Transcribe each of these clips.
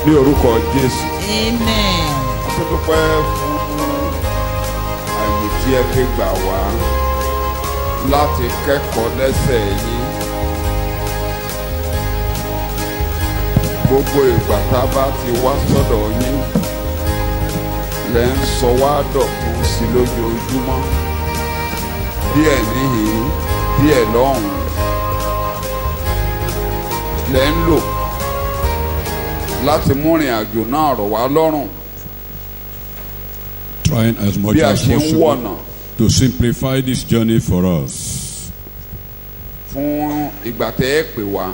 ní orúkọ Jésù. Amen. A tún dúpẹ́ fún àyè tí ẹ fi gbà wá láti kẹ́kọ̀ọ́ lẹ́sẹ̀ yín. Gbogbo ìgbà tá a bá ti wá sọ́dọ̀ yín lẹ́ ń sọ wá dọ̀tun sí lójoojúmọ́. Díẹ̀ níhìn, díẹ̀ lọ́hùn lẹ́ ń lò láti mú ìrìn àjò náà rọ̀ wá lọ́rùn. Trying as much Bí a as ṣe ń possible wọ̀nà to simplify this journey for us. fún ìgbà tẹ́ ẹ pè wá.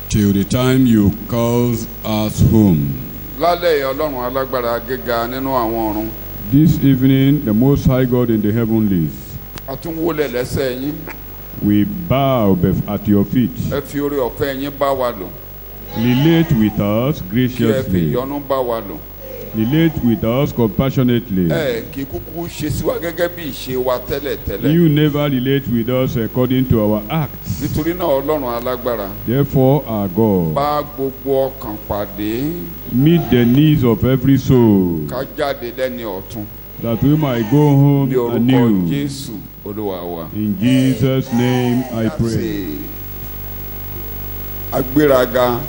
Till the time you call us home. Lálẹ́ yìí Ọlọ́run alágbára gíga nínú àwọn ọ̀run. This evening, the Most High God in the heavenlies, A tún wólẹ̀ lẹ́sẹ̀ yín. we bow at your feet. Ẹ fi oore ọ̀fẹ́ yín bá wa lò. Relate with us Kí ẹ fi graciously. ìyọ́nú bá wa lò. Relate with us compassionately. Ẹ kì í kúkú ṣe sí wa gẹ́gẹ́ bí ìṣe wa tẹ́lẹ̀tẹ́lẹ̀. You never relate with us according to our acts. Nítorí náà Ọlọ́run alágbára. Therefore, our God, Bá gbogbo ọkàn pàdé. meet the needs of every soul, Ká jáde lẹ́ni ọ̀tun. that we might go home Ní orúkọ anew. Jésù Olúwa wa. In Jesus' name I pray. Ṣe agbéraga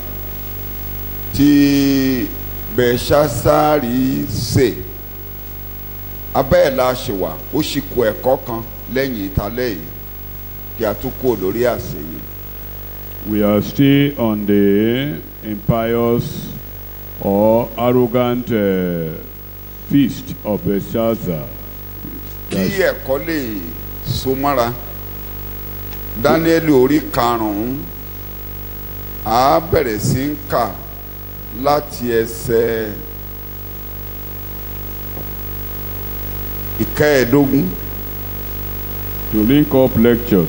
tí Bẹ̀ṣásárì ṣe abẹ́ ẹ̀ la ṣe wà ó sì kó ẹ̀kọ́ kan lẹ́yìn ìtàlẹ́ yìí kí a tún kó lórí àṣẹ yìí. We are still on the impious or arrogant feast of Belshazzar. Kí ẹ̀kọ́ lè so mọ́ra Dáníẹ́lì orí karùn-ún a bẹ̀rẹ̀ sí ń kà láti ẹsẹ̀ ìkẹẹ̀ẹ́dógún. To link up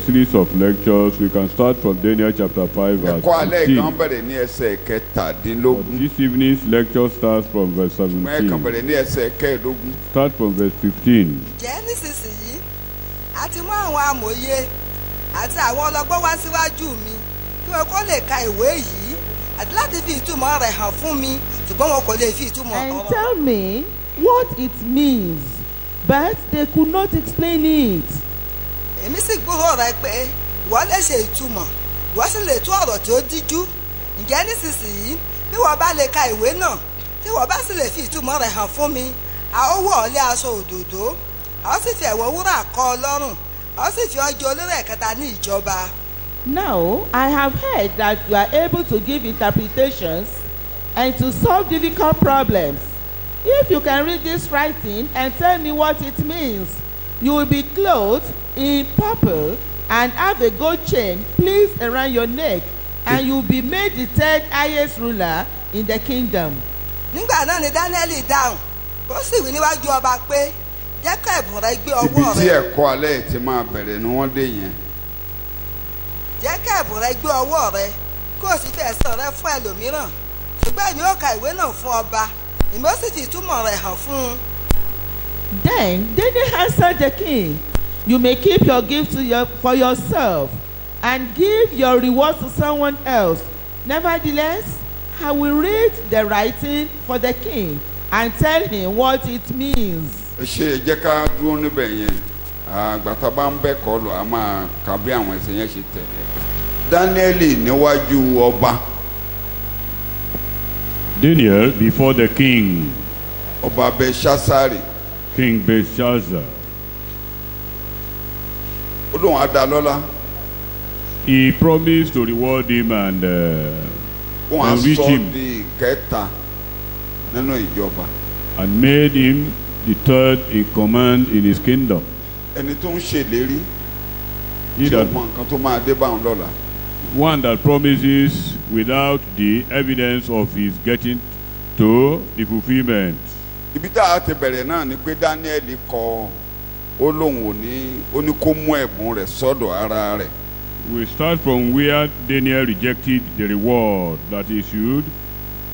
series of lectures, we can start from Daniel chapter 5 verse Ẹ̀kọ́ alẹ́ 15. kan bẹ̀rẹ̀ ní ẹsẹ̀ But kẹtàdínlógún. this evening's lecture starts from verse Mẹ́ẹ̀kan 17. bẹ̀rẹ̀ ní ẹsẹ̀ kẹẹ̀ẹ́dógún. Start from verse 15. Jẹ́ nísinsìnyí a ti mú àwọn amòye àti àwọn ọlọ́gbọ́n wá síwájú mi kí wọn kó lè ka ìwé yìí àti láti fi ìtumọ̀ rẹ̀ hàn fún mi ṣùgbọ́n wọn kò lè fi ìtumọ̀ and ọ̀rọ̀. tell me what it means, but they could not explain it. Èmi sì gbúrò rẹ pé ìwọ lè ṣe ìtumọ̀ ìwọ sì lè tú ọ̀rọ̀ tí ó díjú. Ǹjẹ́ nísinsìnyí bí wọ́n bá lè ka ìwé náà tí wọ́n bá sì lè fi ìtumọ̀ rẹ̀ hàn fún mi a ó wọ̀ ọ́ lé aṣọ òdòdó a ó sì fi ẹ̀wọ̀ wúrà kọ́ ọ lọ́rùn a ó sì fi ọ́ jẹ olórí ẹ̀kẹta ní ìjọba. Now I have heard that you are able to give interpretations and to solve difficult problems. If you can read this writing and tell me what it means, you will be clothed in purple and have a gold chain placed around your neck, and you will be made the third highest ruler in the kingdom. Nígbà náà ni Dáníẹ́lì dáhùn ó sì wí níwájú ọba pé jẹ́ ká ẹ̀bùn rẹ gbé Ibi ọwọ́ tí rẹ ẹ̀kọ́ alẹ́ yìí ti máa bẹ̀rẹ̀ ni wọ́n dé yẹn. jẹ́ ká ẹ̀bùn rẹ gbé ọwọ́ rẹ kó o sì fi ẹ̀san rẹ fún ẹlòmíràn ṣùgbọ́n èmi ó ka ìwé náà fún ọba èmi ó sì fi ìtumọ̀ rẹ̀ hàn fún un. Then Daniel answered the king, "You may keep your gift for yourself and give your reward to someone else. Nevertheless, I will read the writing for the king and tell him what it means." Ṣé ẹ jẹ́ ká dúró níbẹ̀ yẹn àgbàtà bá ń bẹ̀ kọ́ lọ a máa kà bí àwọn ẹsẹ̀ yẹn ṣe tẹ̀lé. Dáníẹ́lì níwájú ọba. Daniel before the king, Ọba Bẹ̀ṣásárì. King Belshazzar. Ó lóun á dá lọ́lá. He promised to reward him and Wọ́n á enrich sọ him di kẹta nínú ìjọba. and made him the third in command in his kingdom. Ẹni tó ń ṣèlérí He tí ó that, mọ nǹkan tó máa dé báwọn lọ́la. one that promises without the evidence of his getting to the fulfillment. Ibi tá a ti bẹ̀rẹ̀ náà ni pé Dáníẹ́lì kọ ó lóun ò ní ó ní kó mú ẹ̀bùn rẹ̀ sọ́dọ̀ ara rẹ̀. We start from where Daniel rejected the reward that he should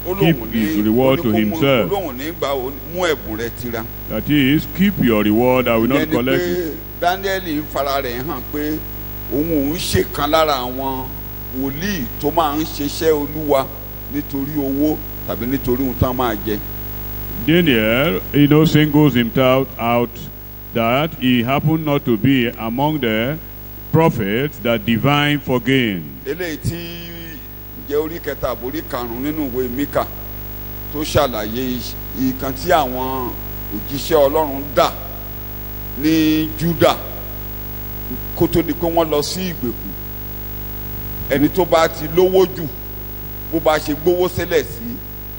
Ó keep lóun his ní reward to ó ní kó himself. ó lóun ní gbà ó mú ẹ̀bùn rẹ̀ tira. That is, keep your reward, I will not Ìyẹn ni collect pé it. Dáníẹ́lì ń fara rẹ̀ hàn pé òun ṣèkan lára àwọn wòlíì tó máa ń ṣiṣẹ́ Olúwa nítorí owó tàbí nítorí ohun tán máa jẹ. Daniel, singles himself out that he happened not to be among the prophets that divine for gain. Eléyìí tí jẹ́ orí kẹta àbórí karùn-ún nínú ìwé Míkà tó ṣàlàyé ìkan tí àwọn òjíṣẹ́ Ọlọ́run dà ní Júdà kó tó di pé wọ́n lọ sí ìgbèkùn. Ẹni tó bá ti lówó jù bó bá ṣe gbówó sílẹ̀ sí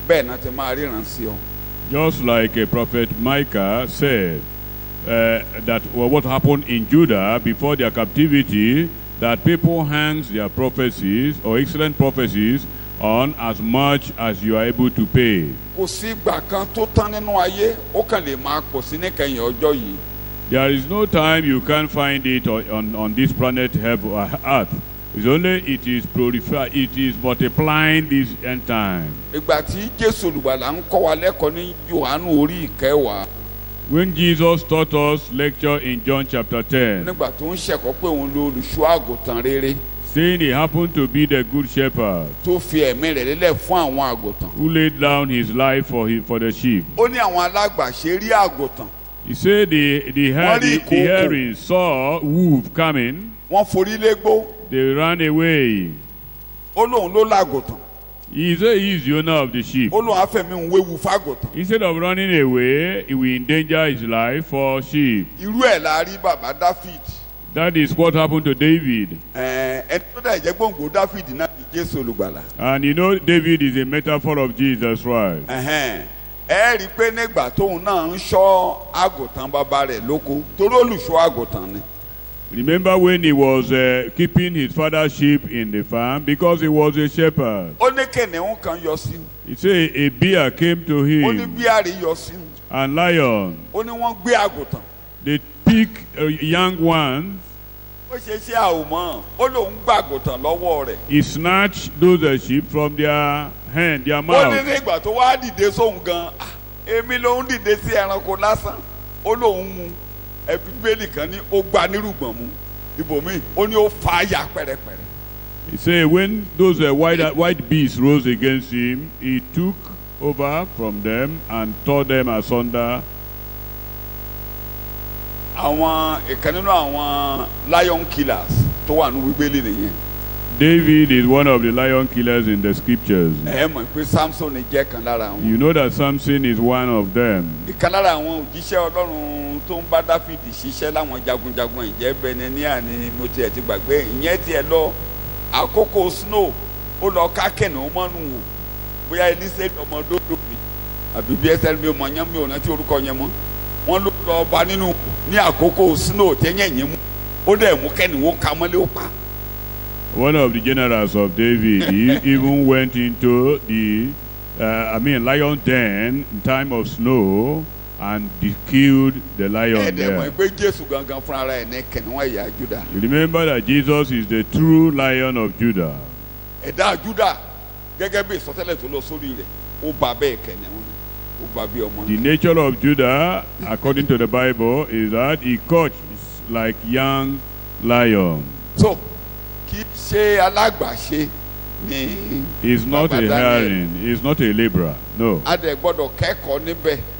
bẹ́ẹ̀ náà ti máa ríran sí ọ. Just like a prophet Micah said that what happened in Judah before their captivity, that people hangs their prophecies or excellent prophecies on as much as you are able to pay. Kò sí ìgbà kan tó tán nínú ayé, ó kàn lè máa pọ̀ sí níkẹyìn ọjọ́ yìí. There is no time you can find it on this planet Earth. It's only it is multiplying this end time. Ìgbà tí Jésù Olùgbàlà ń kọ́ wa lẹ́kọ̀ọ́ ní Jòhánù orí ìkẹwàá. When Jesus taught us lecture in John chapter 10, nígbà tó ń ṣẹ̀kọ́ pé òun lo olùṣọ́ àgùntàn rere. saying he happened to be the good shepherd tó fi ẹ̀mí rẹ̀ lélẹ̀ fún àwọn àgùntàn. who laid down his life for the sheep. Ó ní àwọn alágbàṣe rí àgùntàn. He said the hearing saw wolf coming. Wọ́n forí légbó. They ran away. Ó lóun ló lágùntàn. He said he is the owner of the sheep. Ó lóun afẹ́mi ń wéwu fágùntàn. Instead of running away, he will endanger his life for sheep. Irú ẹ̀ la rí bàbá Dáfíd. That is what happened to David. Ẹni tó dà jẹ́ gbòǹgbò Dáfíd náà ni Jésù Olùgbàlà. And David is a metaphor of Jesus Christ. Ẹ rí i pé nígbà tóun náà ń ṣọ́ àgùntàn bàbá rẹ̀ lóko torí olùṣọ́ àgùntàn ni. Remember when he was keeping his father's sheep in the farm because he was a shepherd. Ó ní kìnìún kan yọ sí. He said a bear came to Ó ní him bíárì yọ sí. and lion. Ó ní wọ́n gbé àgùntàn. They pick young ones. Ó ṣe ṣe àwòmọ́. Ó lóun gbà àgùntàn lọ́wọ́ rẹ̀. He snatched those sheep from their hand, their Ó ní mouth. nígbà tó wá dìde sóhun gan, èmi lòun dìde sí ẹranko lásán. Ó lóun mú ẹbí bẹ́ẹ̀lì kan ní ó gba nírùgbọ̀n mú. Ibòmíì ó ní ó fa àyà pẹ̀rẹ̀pẹ̀rẹ̀. He said when those white beasts rose against him, he took over from them and tore them asunder. Àwọn ìkan nínú àwọn lion killers tó wà ní Bíbélì nìyẹn. David is one of the lion killers in the scriptures. Ẹ mọ̀ pé Samson jẹ́ kan lára wọn. You know that Samson is one of them. Ìkan lára àwọn òjíṣẹ́ Ọlọ́run tó ń bá Dáfídì ṣiṣẹ́ láwọn jagunjagun ìjẹ́ Benenia ni mo tiẹ̀ ti gbàgbé ìyẹn tiẹ̀ lọ àkókò snow ó lọ ká kẹ̀nà mọ́nù wò bóyá Elísẹ́ ọmọdódò mi àbí bí ẹsẹ̀ mi ò mọ̀ yẹn mi ò rántí orúkọ yẹn mọ́ wọ́n ló lọ bá nínú ní àkókò snow tẹ́yẹ̀ yẹn mú ó dẹ̀ mú kẹ́ni ó ka mọ́lé ó pa. One of the generals of David, he even went into the lion den in time of snow and killed the lion there. You remember that Jesus is the true lion of Judah. The nature of Judah, according to the Bible, is that he couches like young lion. So, he's not a hireling, he's not a laborer, no.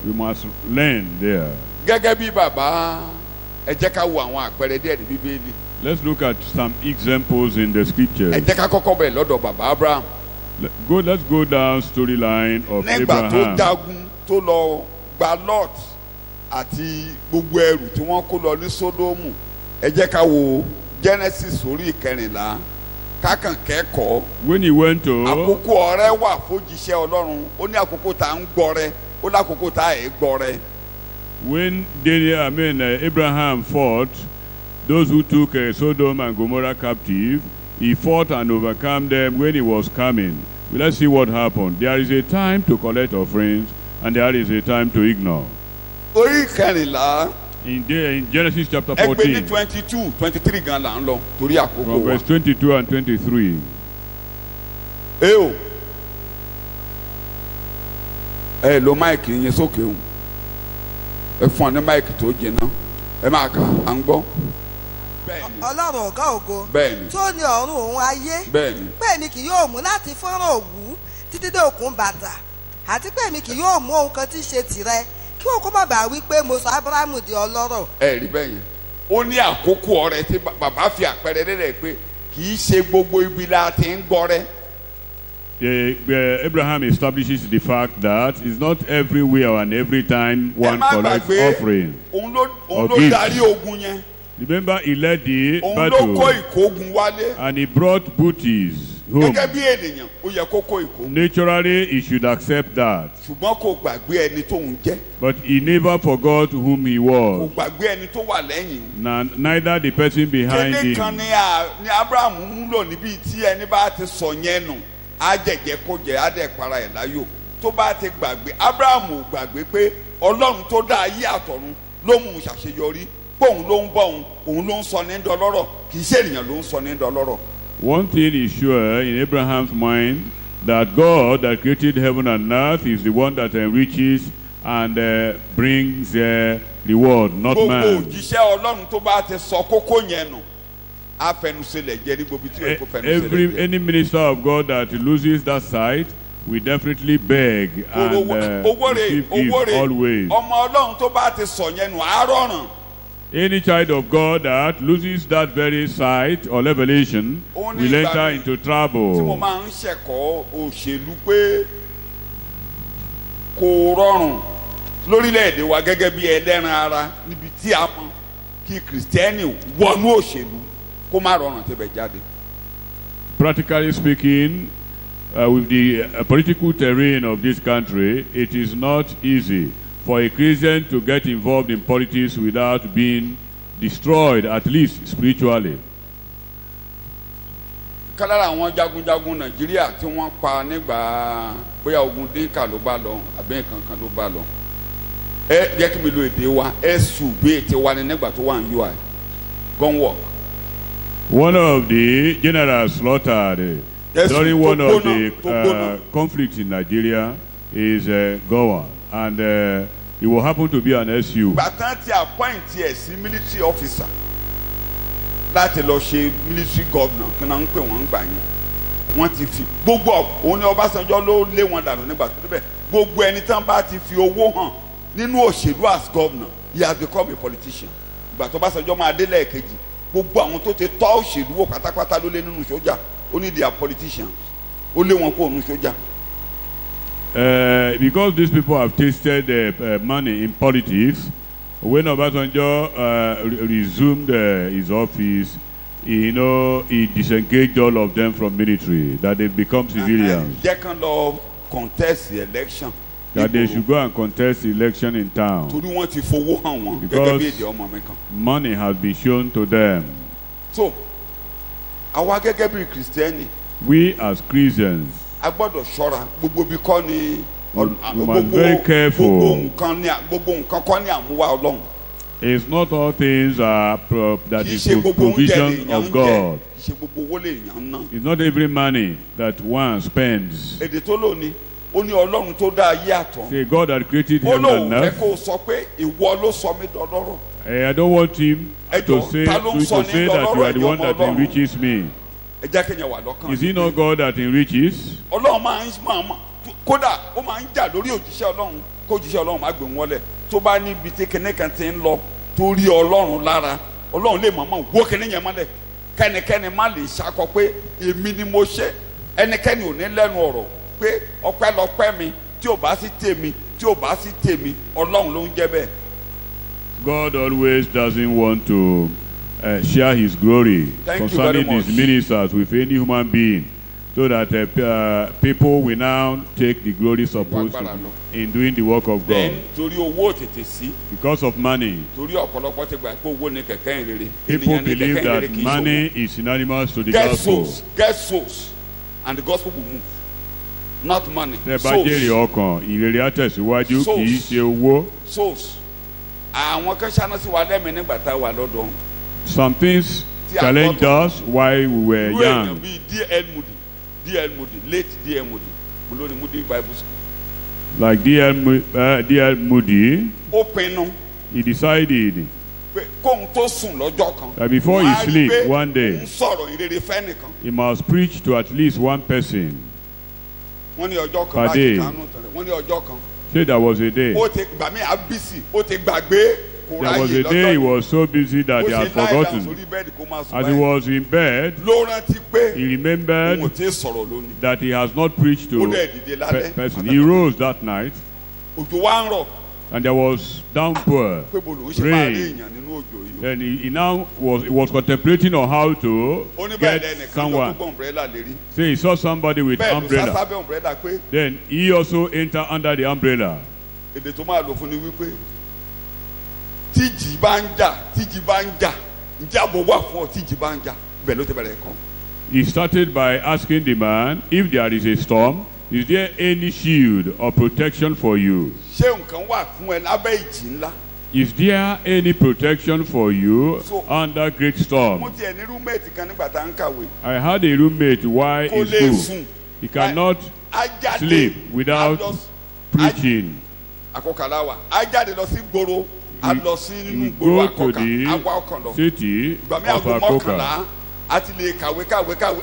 We must learn there. Let's look at some examples in the scriptures. Let's go down storyline of Abraham. Genesis orí ìkẹrìnlá kákan kẹ́kọ̀ọ́. When he went to. Àkókò ọrẹ wà fójíṣẹ́ Ọlọ́run ó ní àkókò tá ń gbọrẹ ó lákòókò tá ẹ̀ gbọrẹ. When Abraham fought those who took Sodom and Gomorrah captive, he fought and overcame them when he was coming. Well, let's see what happened. There is a time to collect offerings and there is a time to ignore. Orí ìkẹrìnlá. In Genesis chapter 14. 22, 23 gan la ń lọ torí àkókò wa. From verse 22 and 23. Ẹ lo máìkì yẹn sókè o. Ẹ fún ọ ní máìkì tó jìnnà. Ẹ máa kà á ń gbọ́. Ọlọ́run ọ̀gá ògo. Bẹ́ẹ̀ni. Tó ní ọ̀run òun ayé. Bẹ́ẹ̀ni. Bẹ́ẹ̀ni kì yóò mú láti fọ́nrán òwú títí dé òkun bàtà àti pé èmi kì yóò mú ohun kan tí í ṣe tìrẹ kí wọn kó má bàa wí pé mo sọ Ábúráhámù di ọlọ́rọ̀. ẹ rí bẹ́ẹ̀ yẹn ó ní àkókò ọrẹ tí bàbá fi àpẹẹrẹ lélẹ̀ pé kì í ṣe gbogbo ibi la ti ń gbọ́rẹ́. Abraham establishes the fact that it's not everywhere and every time one collects offering òun ló or gifts. darí ogun yẹn. Remember, he led the òun ló kó battle ìkógun wálé. and he brought booties home. gẹ́gẹ́ bí ènìyàn ó yẹ kó kó ìkógun. Naturally, he should accept that. ṣùgbọ́n kò gbàgbé ẹni tó ń jẹ́. But he never forgot whom he kò was. gbàgbé ẹni tó wà lẹ́yìn. Neither the person behind kéde kan him. ni Abraham ń lò níbi tí ẹni bá ti sọ yẹn nù á jẹ̀jẹ̀ kó jẹ á dẹ̀ para ẹ̀ láyò tó bá ti gbàgbé. Abraham ò gbàgbé pé Ọlọ́run tó dá ayé àtọ̀run ló mú un ṣàṣeyọrí pé òun ló ń bọ̀ òun ló ń sọ ní dọlọ́rọ̀ kì í ṣe ènìyàn ló ń sọ ní dọlọ́rọ̀. One thing is sure in Abraham's mind, that God that created heaven and earth is the one that enriches and brings reward, not man. gbogbo òjíṣẹ́ Ọlọ́run tó bá ti sọ kókó yẹn nù á fẹnusẹlẹ̀ jẹ́ ní gbogbo tí èkó fẹnusẹlẹ̀ jẹ́. Any minister of God that loses that sight will definitely beg and receive gift always. ọmọ Ọlọ́run tó bá ti sọ yẹn nù á rọrùn. Any child of God that loses that very sight or revelation will enter into tí mo trouble. máa ń ṣẹ̀kọ́ òṣèlú pé kò rọrùn lórílẹ̀‐èdè wa gẹ́gẹ́ bí ẹlẹ́ran ara níbi tí a mọ̀ kí kìrìsìtẹ́nì wọnú òṣèlú kó má rọrùn tẹ́bẹ̀ jáde. Practically speaking, with the political terrain of this country, it is not easy for a Christian to get involved in politics without being destroyed, at least spiritually. kálára àwọn jagunjagun Nàìjíríà tí wọ́n pa nígbà bóyá ogun dínkà ló bá lọ àbí nǹkan kan ló bá lọ. ẹ jẹ́ kí mi lo èdè wa SUB ti wà ní nígbà tó wà ní UI gunwork. One of the generals slaughtered during one of the conflicts in Nigeria is Gowan, and he will happen to be an SU. Bàtán ti appoint ẹ̀ sí military officer láti lọ ṣe military governor kí náà ń pè wọ́n gbà yẹn. Wọ́n ti fi gbogbo òun ni Ọbásanjọ́ ló lé wọn dànù nígbà tó débẹ̀ gbogbo ẹni tán bá ti fi owó hàn nínú òṣèlú as governor he has become a politician. Ìgbà tó Ọbásanjọ́ máa dé lẹ́ẹ̀kejì gbogbo àwọn tó ti tọ́ òṣèlú wò pátápátá ló lé nínú sójà ó ní they are politicians ó lé wọn kó nínú sójà. Because these people have tasted money in politics, when Obasanjo resumed his office, he disengaged all of them from military, that they've become civilians. Jẹ́ kán lọ contest the election. That they should go and contest the election in town. Torí wọ́n ti fowó hàn wọ́n gẹ́gẹ́ bí èdè ọmọ mi kan. Money has been shown to them. So, àwa gẹ́gẹ́ bí Kristẹni. We as Christians. A gbọ́dọ̀ ṣọ́ra gbogbo bí kọ́ ni. We must be very careful. Gbogbo nǹkan kọ́ ni àmúwá Ọlọ́run. It's not all things that is the provision of God. Kì í ṣe gbogbo owó lè yàn ná. It's not every money that one spends. Èdè tó lò ní ó ní Ọlọ́run tó dá ayé àtọ̀. Say God that created heaven and earth. Ó lóun fẹ́ kó sọ pé ìwọ ló sọ mí dọlọ́rọ̀. I don't want him to say that you are the one that enriches me. Is he not God that enriches? Ọlọ́run máa ń máa kódà ó máa ń jà lórí òjíṣẹ́ Ọlọ́run kó òjíṣẹ́ Ọlọ́run má gbé wọn lẹ̀ tó bá níbi tí kinní kan ti ń lọ tó rí Ọlọ́run lára Ọlọ́run lè mọ̀ọ́mọ̀ wó kinní yẹn mọ́lẹ̀ kẹ́nikẹ́ni má lè ṣakọ pé èmi ni mo ṣe ẹnikẹ́ni ò ní lẹ́nu ọ̀rọ̀ pé ọpẹ́lọpẹ́ mi tí ò bá sí tèmi Ọlọ́run ló ń jẹ́ bẹ́ẹ̀. God always doesn't want to share his glory concerning his ministers with any human being, so that people will now take the glory supposed to in doing the work of God. Because of money. People believe that money is synonymous to the gospel. Get souls, and the gospel will move. Not money. Souls. Some things challenged us while we were young. D.L. Moody, late D.L. Moody, Maloney Moody Bible School. Like D.L. Moody, he decided that before he sleep one day, he must preach to at least one person per day. wọ́n ní ọjọ́ kan. Say there was a day. ó ti gbà mí àbísì ó ti gbàgbé kò There was ráyè a day he lọ́jọ́ was so busy that he had forgotten. sórí bẹ́ẹ̀dì kó máa sùn As he báyìí. was in bed, ló rántí pé he remembered òun ò tí ì sọ̀rọ̀ lónìí. that he has not preached ó to dẹ̀ dìde lálẹ́. person. He rose that night, òjò wá ń rọ̀ and there was downpour. pé bolo ó ṣe máa rí Rain. èèyàn nínú òjò yìí. Then he now was contemplating on how to ó ní bẹ́ẹ̀ get lẹ́nìkan ló someone. gbọ́ umbrella lérí. Say he saw somebody with bẹ́ẹ̀ ló umbrella. sásábẹ́ umbrella pé Then he also entered under the umbrella. èdè tó máa lò fún ni wípé tíjì bá ń jà ǹjẹ́ àbò wà fún ọ tíjì bá ń jà bẹ́ẹ̀ ló ti bẹ̀rẹ̀ kan. He started by asking the man, if there is a storm, is there any shield or protection for you? ṣé nǹkan wà fún ẹ lábẹ́ ìjì ńlá. Is there any protection for you So- under great mo storm? tiẹ̀ ní rúmẹ̀tì kan nígbà tá à ń kàwé. I had a roommate while kò in lè school. sùn. He cannot á jáde sleep without á lọ- preaching. àkọkàlà wa á jáde lọ sí gbòòrò á lọ sí nínú He gbòòrò go to àkọkà á wá the ọkàn lọ. city ìgbà mi of àgọ́ Akoka. mọ́kànlá á ti lè kàwé.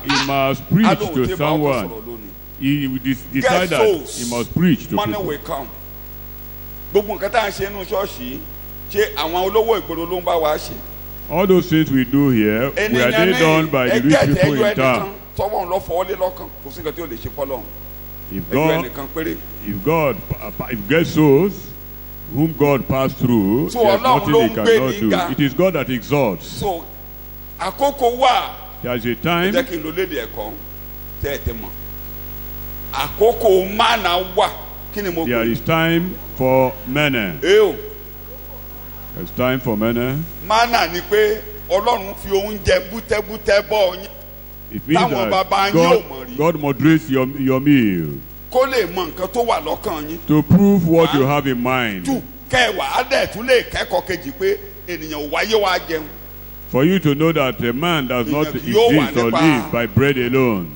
He must á preach lóun to tí bá ọkọ̀ someone. sọ̀rọ̀ lónìí. He Get decided souls. he must preach to money people. will come. gbogbo nǹkan tá à ń ṣe nínú ṣọ́ọ̀ṣì ṣé àwọn olówó ìgboro ló ń bá wa ṣe. All those things we do here, were they done by the rich people in town? tọ́wọ́n lọ fọwọ́lé lọ́kàn kò sí nǹkan tí ó lè ṣe fọ́lọ́run. If ẹgbẹ́ God, ẹnìkan péré. if God souls, whom God passed through, So there's Ọlọ́run nothing ló he ń gbé cannot ní do. ga. It is God that exalts. so àkókò wà. There's a ẹ time, jẹ́ kí n lo léde ẹ̀kọ́ tẹ́ ẹ ti mọ̀. àkókò mánà wà kí ni mo there pè is time for manna. é o. There's time for manna. mánà ni pé Ọlọ́run fi oúnjẹ bútẹ́bútẹ́ bọ́ yín It means Táwọn that bàbá yín ò mọ̀ rí. God moderates your meal kó lè mọ nǹkan tó wà lọ́kàn yín. to prove what One, you have in mind. tù kẹwàá á dẹ̀ tún lè kẹ́kọ̀ọ́ kejì pé ènìyàn ò wáyé wá jẹun. For you to know that a man does not Èèyàn kì yóò wà exist or nípa- live by bread alone.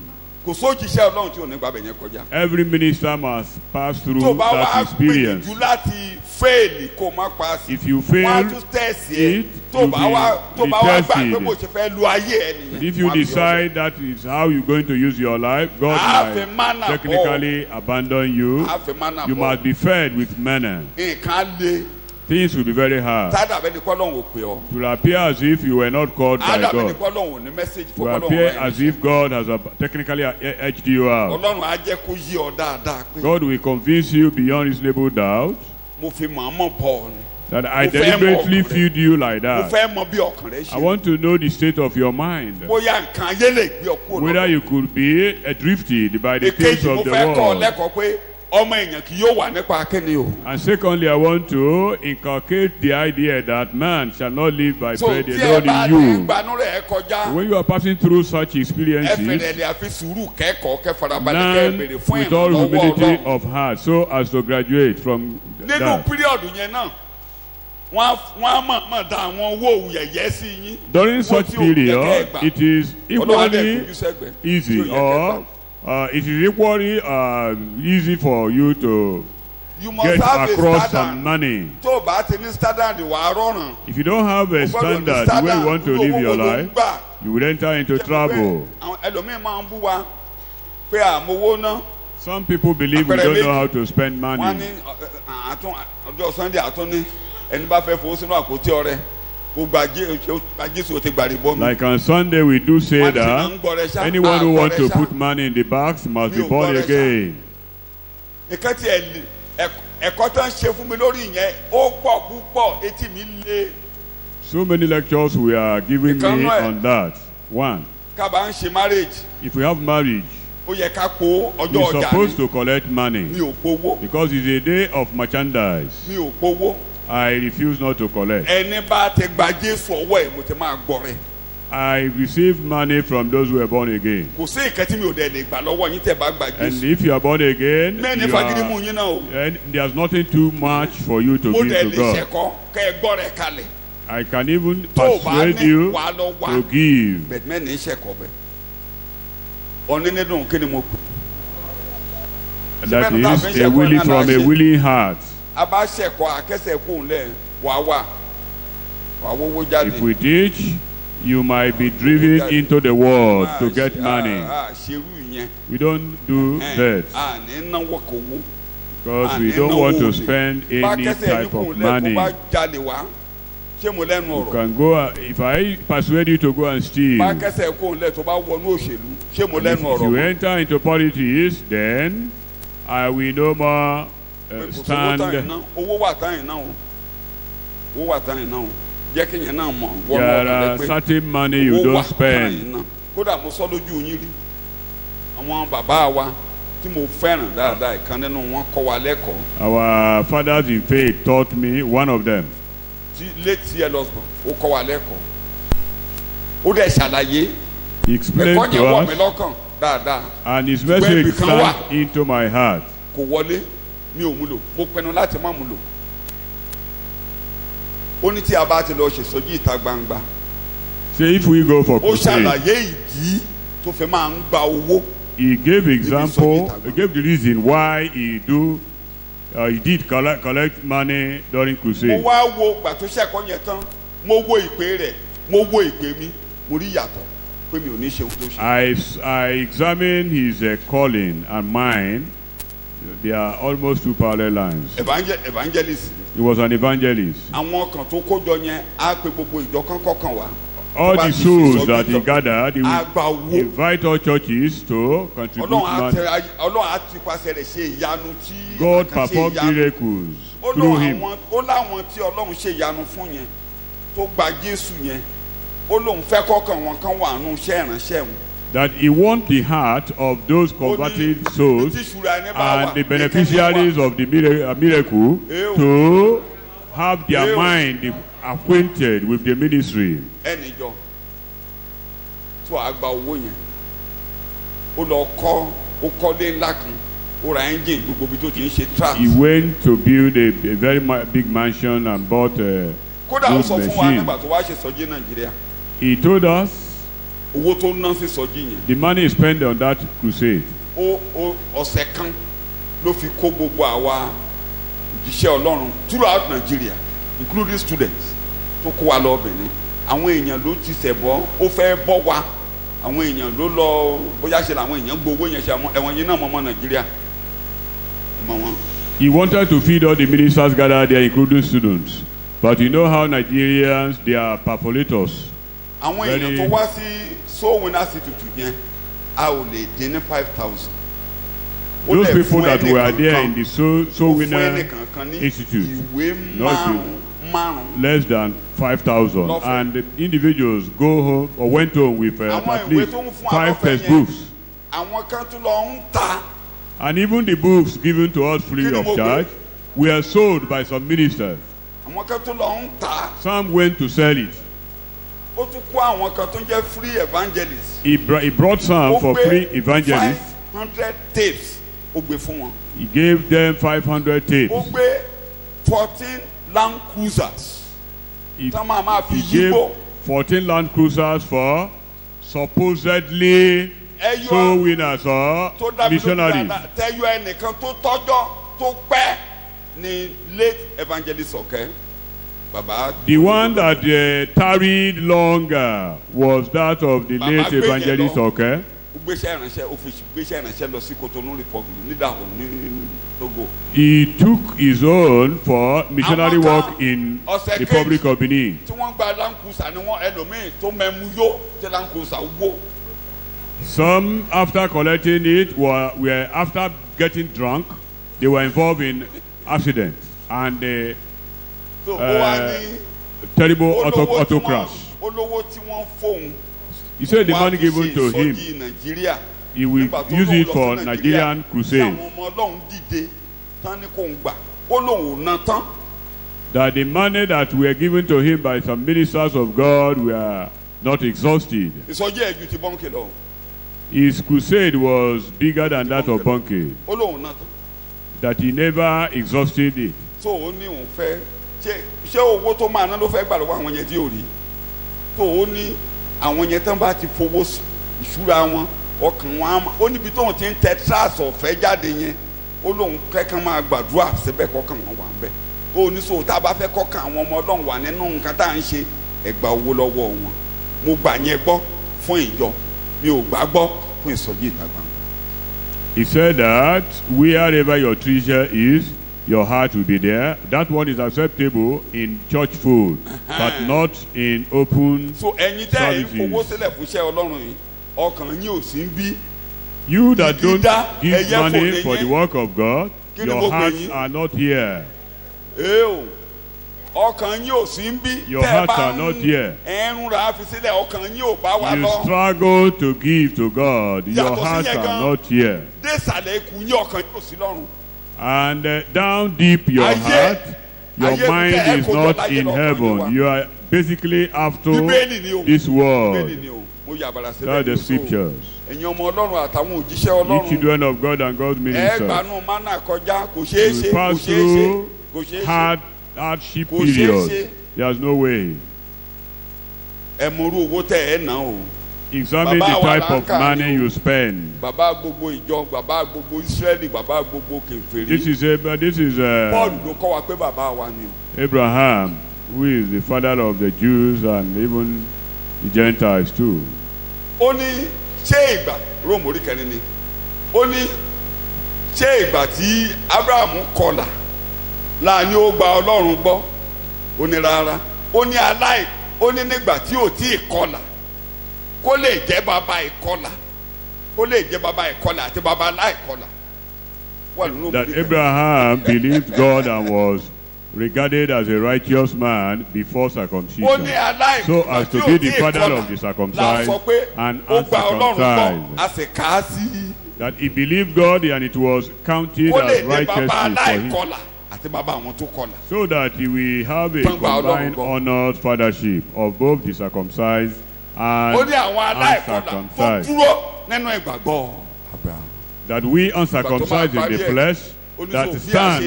kò sójíṣẹ́ Ọlọ́run tí ò ní gbàgbẹ́ yẹn kọjá. Every minister must pass through tó bá wá that experience. gbìyànjú láti fẹ́ẹ̀lì kó má pa sí. If you wọ́n á fail tún tẹ̀sí ẹ̀ it, tó you'll bá wá be gbà pé tested. bó ṣe fẹ́ lu ayé ẹ nìyẹn. But if you wọ́n á fi decide that is how you're going to use your life, God Have a might manna technically abandon you. ọ̀sẹ̀, á fi manna You bọ̀. must be fed with manna. nǹkan le Things will be very hard. tádà bẹ́ẹ̀ ni kọ́lọ́hún ò pè ọ́. It will appear as if you were not called by ádà bẹ́ẹ̀ ni God. kọ́lọ́hún ò ní mẹ́sẹ̀gì It fún will kọ́lọ́hún appear rẹ̀. as if God has technically edged you out. Ọlọ́run á jẹ́ kó yí ọ dáadáa pé God will convince you beyond reasonable doubt mo fi mọ̀ọ́mọ̀ bọ̀ ọ́ ni. that I Mo fẹ́ mọ deliberately ọkàn rẹ. feed you like mo that. fẹ́ mọ bí ọkàn rẹ I ṣe. want to know the state of your mind. bóyá nǹkan ayé lè gbé ọ kúrò Whether lọ́dọ̀. you could be drifted by the things èkejì mo of the fẹ́ kọ́ ọ world. lẹ́kọ̀ọ́ pé ọmọ èèyàn kì yóò wà nípa kíni o. And secondly, I want to inculcate the idea that man shall not live by so bread tí ẹ alone bá in ní you. gbanú rẹ̀ kọjá When you are passing through such ẹ experiences, fẹ̀rẹ̀ lè àfi sùúrù kẹ́kọ̀ọ́ kẹ́ farabalẹ̀ kẹ́ learn béèrè fún with all ìrànlọ́wọ́ humility Ọlọ́run. of heart so as to graduate from nínú that. píríọ̀dù yẹn náà wọ́n á mọ̀ da àwọn owó yẹ̀yẹ́ sí yín. During Owó such tí ò yẹ kẹ́ ẹ period, gbà. it is Ọlọ́run á dẹ̀ equally fojú sẹ́gbẹ̀ẹ́. easy Tí ò yẹ kẹ́ ẹ or it is equally easy for you to you must get have a across some standard. money. tó o bá ti ní standard wà á rọrùn. If you don't have a standard the way you want to live your life, you will enter into trouble. àwọn ẹlòmíín máa ń bú wa pé àmowó ná. Some people believe we don't know how to spend wọ́n ní money. àtún ọjọ́ Sunday àtún ní ẹni bá fẹ́ fowó sínú àpótí ọrẹ kó gba Jésù ti gbàrí bọ́ mi. Like on Sunday we do say Wọ́n ti that máa ń gbọ́rẹ̀ ṣá. anyone who wants to Àgbọ̀rẹ̀ ṣá. put money in the box must be Mi ò born gbọ́rẹ̀ ṣá. again. ìkan tí ẹ̀kọ́ tó ń ṣe fún mi lórí ìyẹn ó pọ̀ púpọ̀ etí mi lé. So many lectures we are giving Ìkan me náà ẹ̀. on that. One, kábà ń ṣe marriage if we have marriage, ó yẹ ká kó ọjọ́ we're ọjà supposed ni to collect money mi ò powó because it's a day of merchandise. mi ò powó I refuse not to collect. ẹni bá ti gba Jésù ọwọ́ ẹ̀ mo ti máa gbọ́ rẹ̀. I receive money from those who are born again. kò sí ìkẹ́ tí mi ò dẹ̀ lè gbà lọ́wọ́ yín tẹ̀ bá gba And Jésù. if you are born again, mẹ́ni you fagídí mú are, yín náà o. and there's nothing too much for you to mo give dẹ̀ to lè God. ṣẹ̀kọ́ kẹ́ ẹ gbọ́ rẹ̀ kalẹ̀. I can even tó o bá persuade ní you wàá lọ wá to give. bẹ̀ẹ̀ mẹ́ni ṣẹ̀kọ́ bẹ̀. ọ̀ní nínú kí ni mo pè. That Síbẹ̀ nígbà is fi ń a ṣẹ̀kọ́ willing náà from la a ṣe. willing heart. a bá ṣẹ̀kọ́ akẹ́sẹ̀ kó ń lẹ̀ wá wówó jáde. If we teach, you might be driven into the world to get money. ṣerú yẹn. We don't do that. a ní náwó kò wó Because we don't want to spend any type of money. bá jalè wá ṣé mo lẹ́nu You ọ̀rọ̀. can go, if I persuade you to go and steal, bá kẹsẹ̀ kó ń lẹ̀ tó bá wọnú òṣèlú ṣé mo if lẹ́nu ọ̀rọ̀. you enter into politics, then I will no more stand. owó wà táyìn náà o owó wà táyìn náà o jẹ́ kí yẹn náà mọ̀ wọ́n There náà are certain money you don't spend. kódà mo sọ lójú yín rí àwọn bàbá wa tí mo fẹ́ràn dáadáa ìkan nínú wọn kọ́ wa lẹ́kọ̀ọ́ Our fathers in faith taught me, one of them. tí létí ẹ lọ́sùn ó kọ́ wa lẹ́kọ̀ọ́ ó dẹ̀ ṣàlàyé He explained ẹ̀kọ́ to yẹn wọ̀ mí us, lọ́kàn dáadáa and his message sank into my heart. kò wọlé mi ò múlò mo pinnu láti má múlò ó ní tí a bá ti lọ ṣèṣọ́jú ìta gbangba Say if we go for ó crusade, ṣàlàyé ìdí tó fi máa ń gba owó he gave example, he gave the reason why he did collect money during mo crusade. wá wo gbà tó ṣẹ̀kọ́ yẹn tán mo wo ìpè rẹ̀ mo wo ìpè mi mo rí ìyàtọ̀ pé mi ò ní ṣe ohun tó ṣe. I examined his calling and mine. They are almost two parallel lines. Evangelist He was an evangelist. àwọn kan tó kójọ yẹn á pe gbogbo ìjọ kọ̀ọ̀kan wá. All the souls that he gathered, he á gba would owó. invite all churches to contribute money. Ọlọ́run á ti pàṣẹ rẹ̀ ṣe ìyanu tí God àkànṣe performed ìyanu. miracles Ó through lóun him. ó láwọn tí Ọlọ́run ṣe ìyanu fún yẹn tó gba Jésù yẹn ó lóun fẹ́ kọ́kàn wọn kan wà nù iṣẹ́ ìránṣẹ́ wọn. That he wants the heart of those converted souls and the beneficiaries of the miracle to have their mind acquainted with the ministry. Ẹnìjọ tó a gba owó yẹn ó lọ ó kọ́lé ńlá kan ó ra engine gbogbo ibi tó ti ń ṣe track. He went to build a very big mansion and bought a kódà ó good sọ fún wa machine. nígbà tó wá ṣe sọjí Nàìjíríà He told us owó tó ná sí sọjí yẹn the money he spent on that crusade. ọ̀sẹ̀ kan ló fi kó gbogbo àwa òjíṣẹ́ Ọlọ́run throughout Nigeria including students tó kó wa lọ Benin àwọn èèyàn ló ti ṣẹ̀bọ́ ó fẹ́ bọ́ wa àwọn èèyàn ló lọ bóyá ṣe làwọn èèyàn gbowó yẹn ṣe ẹ̀wọ̀n yìí náà mọ́ Nàìjíríà mọ́ wọn. He wanted to feed all the ministers gathered there, including students. But you know how Nigerians, they are perforators. àwọn èèyàn tó wá sí Soul Winners Institute yẹn a ò lè dín ní 5,000. Those people that were there in the Soul Winner Institute, ìwé márùn-ún less than 5,000. And the individuals go home or went home with at least 5 textbooks. àwọn kan tún lọ ń ta. And even the books given to us free of charge were sold by some ministers. àwọn kan tún lọ ń ta. Some went to sell it. ó tún kó àwọn kan tó ń jẹ́ free evangelists. He brought some for free evangelists. 500 tapes ó gbé fún wọn. He gave them 500 tapes. ó gbé 14 Land Cruisers. He tán máa fi gave yíbò. 14 Land Cruisers for supposedly soul winners or missionaries. tẹ́yọ ẹnìkan tó tọ́jọ́ tó pẹ́ ní late evangelist Ọ̀kẹ́. Baba. The one that tarried longer was that of the late evangelist Ọ̀kẹ́. gbéṣẹ́ ìránṣẹ́ ó fi gbéṣẹ́ ìránṣẹ́ lọ sí Cotonou Republic ní Dahomey ní Togo. He took his own for missionary work in the Republic of Benin. tí wọ́n gba Land Cruiser ni wọ́n ẹlòmíì tó mẹ́mú yó tí Land Cruiser wó. Some, after collecting it, were after getting drunk, they were involved in accidents and terrible auto crash. olówó tí wọ́n fóun. He said the money given to him, he will use it for Nigerian crusade. That the money that were given to him by some ministers of God were not exhausted. His crusade was bigger than that of Bunke. That he never exhausted it. So ó ní òun fẹ́ ṣé owó tó máa ná ló fẹ́ gbà lọ́wọ́ àwọn yẹn tí ò rí tó ó ní àwọn yẹn tán bá ti fowó ìṣúra wọn ọkàn wọn ó níbi tóun ti ń tẹ tíráàsì ọ̀fẹ́ jáde yẹn ó lóun kẹ́kàn máa gbàdúrà síbẹ̀ kọ́kàn wọn wà ń bẹ̀ ó ní sọ tá a bá fẹ́ kọ́kàn àwọn ọmọ Ọlọ́run wà nínú nǹkan tá à ń ṣe ẹ gba owó lọ́wọ́ wọn mo gbà yẹn gbọ́ fún ìjọ mi ò gbà gbọ́ fún ìsọjí ìta gbangba. He said that wherever your treasure is, your heart will be there. That one is acceptable in church food, but not in open so ẹ̀yin tẹ́ ẹ̀ ń fowó services. sílẹ̀ fún iṣẹ́ Ọlọ́run yìí ọkàn yín ò sí ń bí. You that don't Ìdídá, give ẹyẹ money fò for the lẹ́yìn. work of God, Kí ni mo your pè hearts yín? are not here. Ee o ọkàn yín ò sí ń bí. Your hearts are not here. ẹ̀rùn rà á fi sílẹ̀ ọkàn yín ò bá wa You lọ. struggle to give to God. Your Yàtọ̀ sí hearts yẹn are gan. not here. dé ìsàlẹ̀ ikùn yín ọkàn yín ò sí lọ́run. And down deep your Ayé- heart, your ayé mind tẹ́ ẹ is kó jọ not láyé in lọ́kàn yín heaven. wà. You are basically after Bíbélì ni o. this Bíbélì world. ni o. Mo yà bàrà sílẹ̀ That's the ní o. scriptures. ẹ̀yin ọmọ Ọlọ́run àtàwọn òjíṣẹ́ You Ọlọ́run. children of God and God's ministers. Ẹgbàánú mánà kọjá kò ṣeé ṣe You kò pass ṣeé ṣe through kò ṣeé ṣe. hardship Kò ṣeé ṣe. period. There's no way. Ẹ mọ irú owó tẹ́ ẹ ná o. Examine Bàbá the wa type là ń of kà money ní o. you spend. Bàbá gbogbo ìjọ bàbá gbogbo Ísírẹ́lì bàbá gbogbo kèfèrí. This is Paul ló kọ́ wa pé bàbá wa ni o. Abraham, who is the father of the Jews and even the Gentiles too. Ó ní ṣé ìgbà Róòmù orí kẹrin ni. Ó ní ṣé ìgbà tí Ábúráhámù kọlà láàní ó gba Ọlọ́run gbọ́. Ó ní rárá. Ó ní ó ní nígbà tí ò tí ì kọlà kó lè jẹ́ bàbá ìkọlà kó lè jẹ́ bàbá ìkọlà àti bàbá aláìkọlà. Wà nínú That Róòmù orí kẹrin. Abraham believed God and was regarded as a righteous man before Ó ní circumcision, aláìkọlà so as to tí ò be tí the ì father kọlà of the la circumcised sọ pé and ó gba Ọlọ́run gbọ́ uncircumcised. a sì kà á sí That he believed God and it was counted kó lè as dé bàbá righteousness for him, aláìkọlà àti bàbá àwọn tó kọlà. so that he will have a Tán gba Ọlọ́run combined gbọ́. honored fathership of both the circumcised Ó ní and àwọn aláìkọlà tó uncircumcised. dúró nínú ìgbàgbọ́ Abraham. That we uncircumcised in the flesh, that stand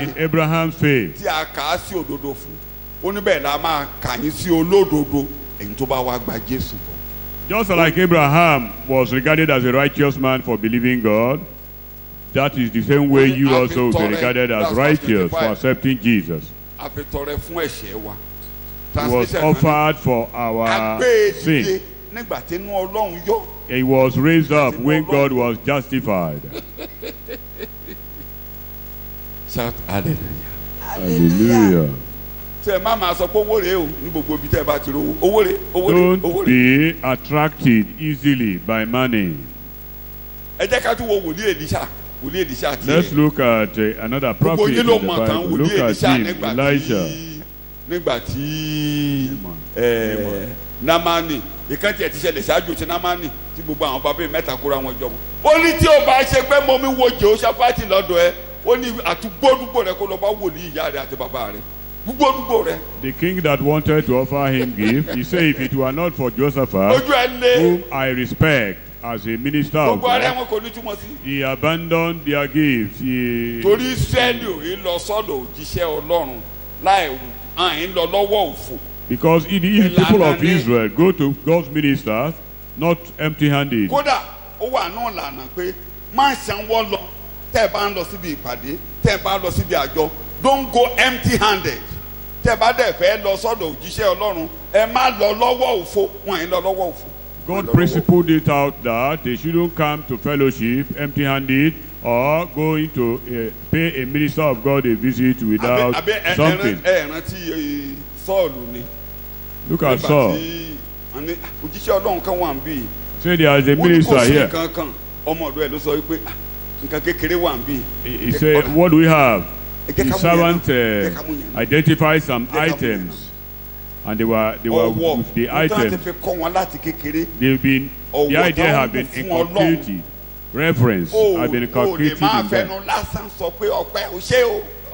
in Abraham's faith. Tí a kà á sí òdodo fún ó ní bẹ́ẹ̀ la máa kà yín sí olódodo èyí tó bá wá gba Jésù bọ̀. Just like Abraham was regarded as a righteous man for believing God, that is the same way you also will be regarded as righteous for accepting Jesus. A fi tọrẹ fún ẹ̀ṣẹ̀ wa. He was offered for our Agbé dìde sin. nígbà tí inú Ọlọ́run yọ. He was raised up when God was justified. Shout hallelujah. Hallelujah. Ṣé ẹ má máa sọ pé owó rèé o ní gbogbo ibi tẹ́ ẹ bá ti rówó owó rèé owó rèé owó Don't rèé. be attracted easily by money. Ẹ jẹ́ ká tún wo wòlíì Èlíṣà wòlíì Èlíṣà Let's tiẹ̀. look at another Gbogbo prophet yín in ló the mọ̀ tán Bible. Look wòlíì at Èlíṣà him, Elijah. nígbà tí Námánì ìkan tiẹ̀ ti ṣẹlẹ̀ ṣáájú ti Námánì tí gbogbo àwọn bàbá yìí mẹ́ta kóra wọn jọ mọ́. Ó ní tí o bá ṣe pé mo mi wo Jèhóṣáfátì lọ́dọ̀ ẹ ó ní àtúgbòdúgbò rẹ kó lọ bá wòlíì ìyá rẹ àti bàbá rẹ gbogbo rẹ. The king that wanted to offer him gift, he said, if it were not for Josaphat, Ojú ẹ lé whom I respect as a minister of gbogbo ara God, wọn kò ní túmọ̀ sí. he abandoned their gifts. Torí Ísírẹ́lì ò ń lọ sọ́dọ̀ òjíṣẹ́ Ọlọ́run láì ń lọ lọ́wọ́ òfò. Because the people of Israel go to God's ministers not empty-handed. Kódà ó wà náà lànà pé má ṣàwọ́ lọ tẹ́ ẹ bá ń lọ síbi ìpàdé tẹ́ ẹ bá ń lọ síbi àjọ don't go empty-handed. Tẹ́ ẹ bá dẹ̀ fẹ́ lọ sọ́dọ̀ òjíṣẹ́ Ọlọ́run ẹ má lọ lọ́wọ́ òfò wọn ń lọ lọ́wọ́ òfò. God principled it out that they shouldn't come to fellowship empty-handed or going to pay a minister of God a visit without something. Ẹ rántí Sọ́ọ̀lù ni. Look at Saul. Òjíṣẹ́ Ọlọ́run kan wà ń bí. Say there is a minister here. Kankan ọmọ ọ̀dọ̀ ẹ̀ ló sọ wípé nǹkan kékeré wà ń bí. He said, what do we have? The servant identified some items, and they were with the items. They've been, the idea have been inculcated. Reference have been inculcated in them.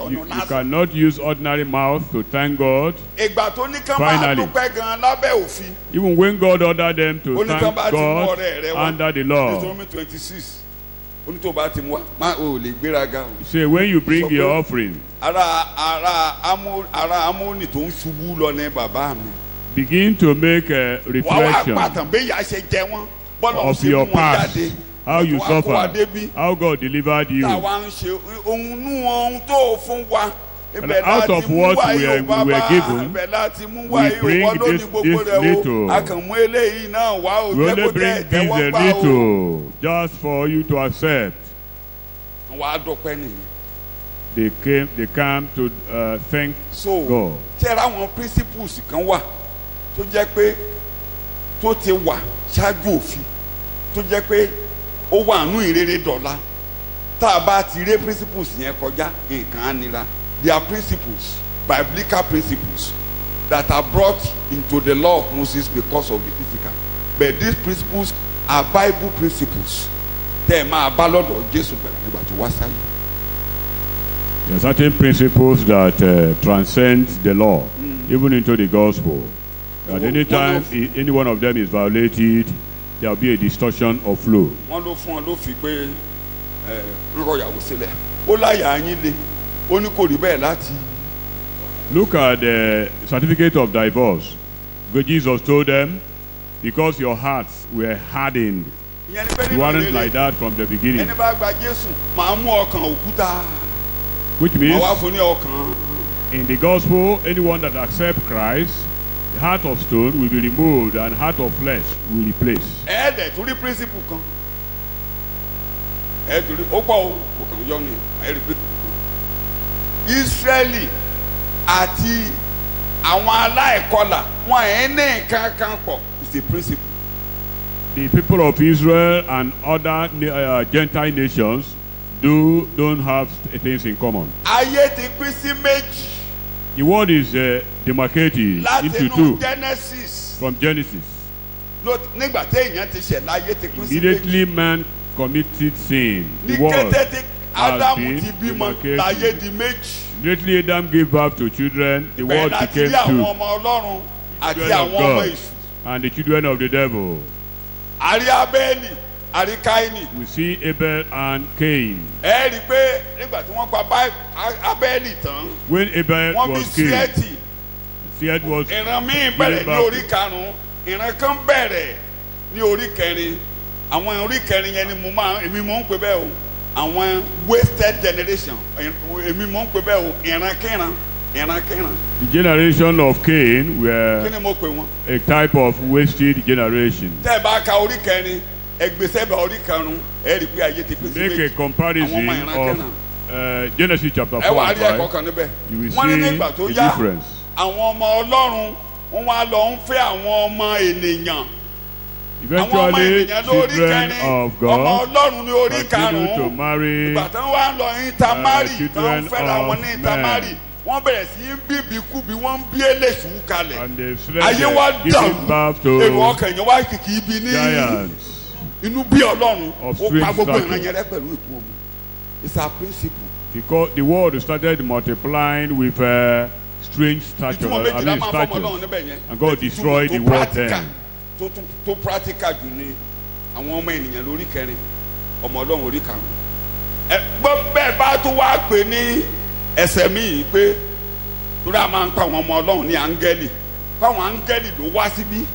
You cannot use ordinary mouth to thank God. Finally, even when God ordered them to thank God under the law, say when you bring your offering, begin to make a reflection of your past, how you suffered, how God delivered you. And out of what we were given, we bring this little. We only bring this little just for you to accept. àwọn adọ́pẹ́ nìyẹn. They come to thank So God. tẹ́ra àwọn principles kan wà tó jẹ́ pé tó ti wà ṣáájú òfin tó jẹ́ pé ó wà nù ìrere dọ̀la tá a bá ti ré principles yẹn kọjá nǹkan á nira. They are principles, biblical principles that are brought into the law of Moses because of the physical, but these principles are Bible principles. Tẹ́ ẹ máa bá lọ́dọ̀ Jésù bẹ̀rẹ̀ nígbà tó wá sáyé. There are certain principles that transcend the law, even into the gospel. At any time any one of them is violated, there will be a distortion of flow. Wọ́n ló fún ọ ló fi pé rírọ̀ ìyàwó sílẹ̀. Ó láyà yín le, ó ní kò rí bẹ́ẹ̀ láti. Look at the certificate of divorce. Jesus told them, because your hearts were hardened, Ìyẹn ni pé you nínú weren't ìrere, like that from the beginning. ẹni bá gba Jésù máa mú ọkàn òkúta. Which Máa means, wá fún ní ọkàn. in the gospel, anyone that accepts Christ, the heart of stone will be removed and heart of flesh will replace. Ẹ̀ẹ́dẹ̀ torí principle kan. Torí ó pọ̀ o, kò kàn yọ ni, ẹ̀rí principle kan. Ísírẹ́lì àti àwọn aláìkọlà wọn ẹ̀ ní nǹkan kan pọ̀. It's a principle. The people of Israel and other Gentile nations don't have things in common. Ayé ti pín sí méjì The word is demarcated láti into inú two Genesis. from Genesis. Nígbà tí èèyàn ti ṣẹ̀ láyé ti pín sí méjì. Immediately man committed sin. Ní The world kété tí has Ádámù been ti bímọ demarcated. láyé di méjì. Immediately Adam gave birth to children, the Bẹ́ẹ̀ world láti became rí àwọn two. ọmọ Ọlọ́run àti Children of àwọn ọmọ God Èṣù. and the children of the devil. Àrí Abẹ́lì, àrí Káínì. We see Abel and Cain. Ẹ rí i pé nígbà tí wọ́n pa Abẹ́lì tán, When Abel wọ́n bí was killed, Séètì. Seth was Ìran míì bẹ̀rẹ̀ ní orí karùn-ún, ìran kan bẹ̀rẹ̀ ní orí kẹrin. Àwọn orí kẹrin yẹn ni èmi mò ń pè bẹ́ẹ̀ o. Àwọn wasted generation, èmi mò ń pè bẹ́ẹ̀ o. Ìrankíran. the generation of Cain Kí were ni mo pè wọ́n? a type of wasted generation. Tẹ́ ẹ bá ka orí kẹrin, ẹgbẹ́sẹ̀bẹ̀ orí karùn-ún, ẹ rí i pé ayé ti pín sí Make a méjì. comparison Àwọn ọmọ ìran of Genesis chapter Ẹ 4 wá and rí ẹ̀kọ́ 5. kan níbẹ̀. You will Wọ́n ní see nígbà tó the yá, difference. àwọn ọmọ Ọlọ́run wọ́n wá lọ ń fẹ́ àwọn ọmọ ènìyàn. Àwọn ọmọ Eventually, ènìyàn lórí children kẹrin, of ọmọ God Ọlọ́run ní orí continue to karùn-ún. marry Ìgbà tán wá lọ intermarry, tán children fẹ́ra wọn of ní intermarry. men. Wọ́n bẹ̀rẹ̀ sí í bíbí kúbi, wọ́n ń bí eléṣù kalẹ̀. and they Ayé wá started giving birth dàrú. Èrò to ọkàn èèyàn wá kìkì ibi ní giants. inú bí Ọlọ́run. Of Ó pa strange gbogbo stature. ìran yẹn rẹ́ pẹ̀lú ìkú omi. It's a principle. Because the world started multiplying with strange stature, Ìtumọ̀ méjìlá máa ń fọmọ statures. Ọlọ́run níbẹ̀ yẹn. And God Ìtumọ̀ destroyed tó the world practical, then. tó practical jù ní àwọn ọmọ ènìyàn lórí kẹrin, ọmọ Ọlọ́run orí karùn-ún. Gbọ́ bẹ́ẹ̀ bá tó wá pè ní ẹsẹ̀ míì pé torí a máa ń pa àwọn ọmọ Ọlọ́run ní áńgẹ́lì. Fáwọn áńgẹ́lì ló wá síbí,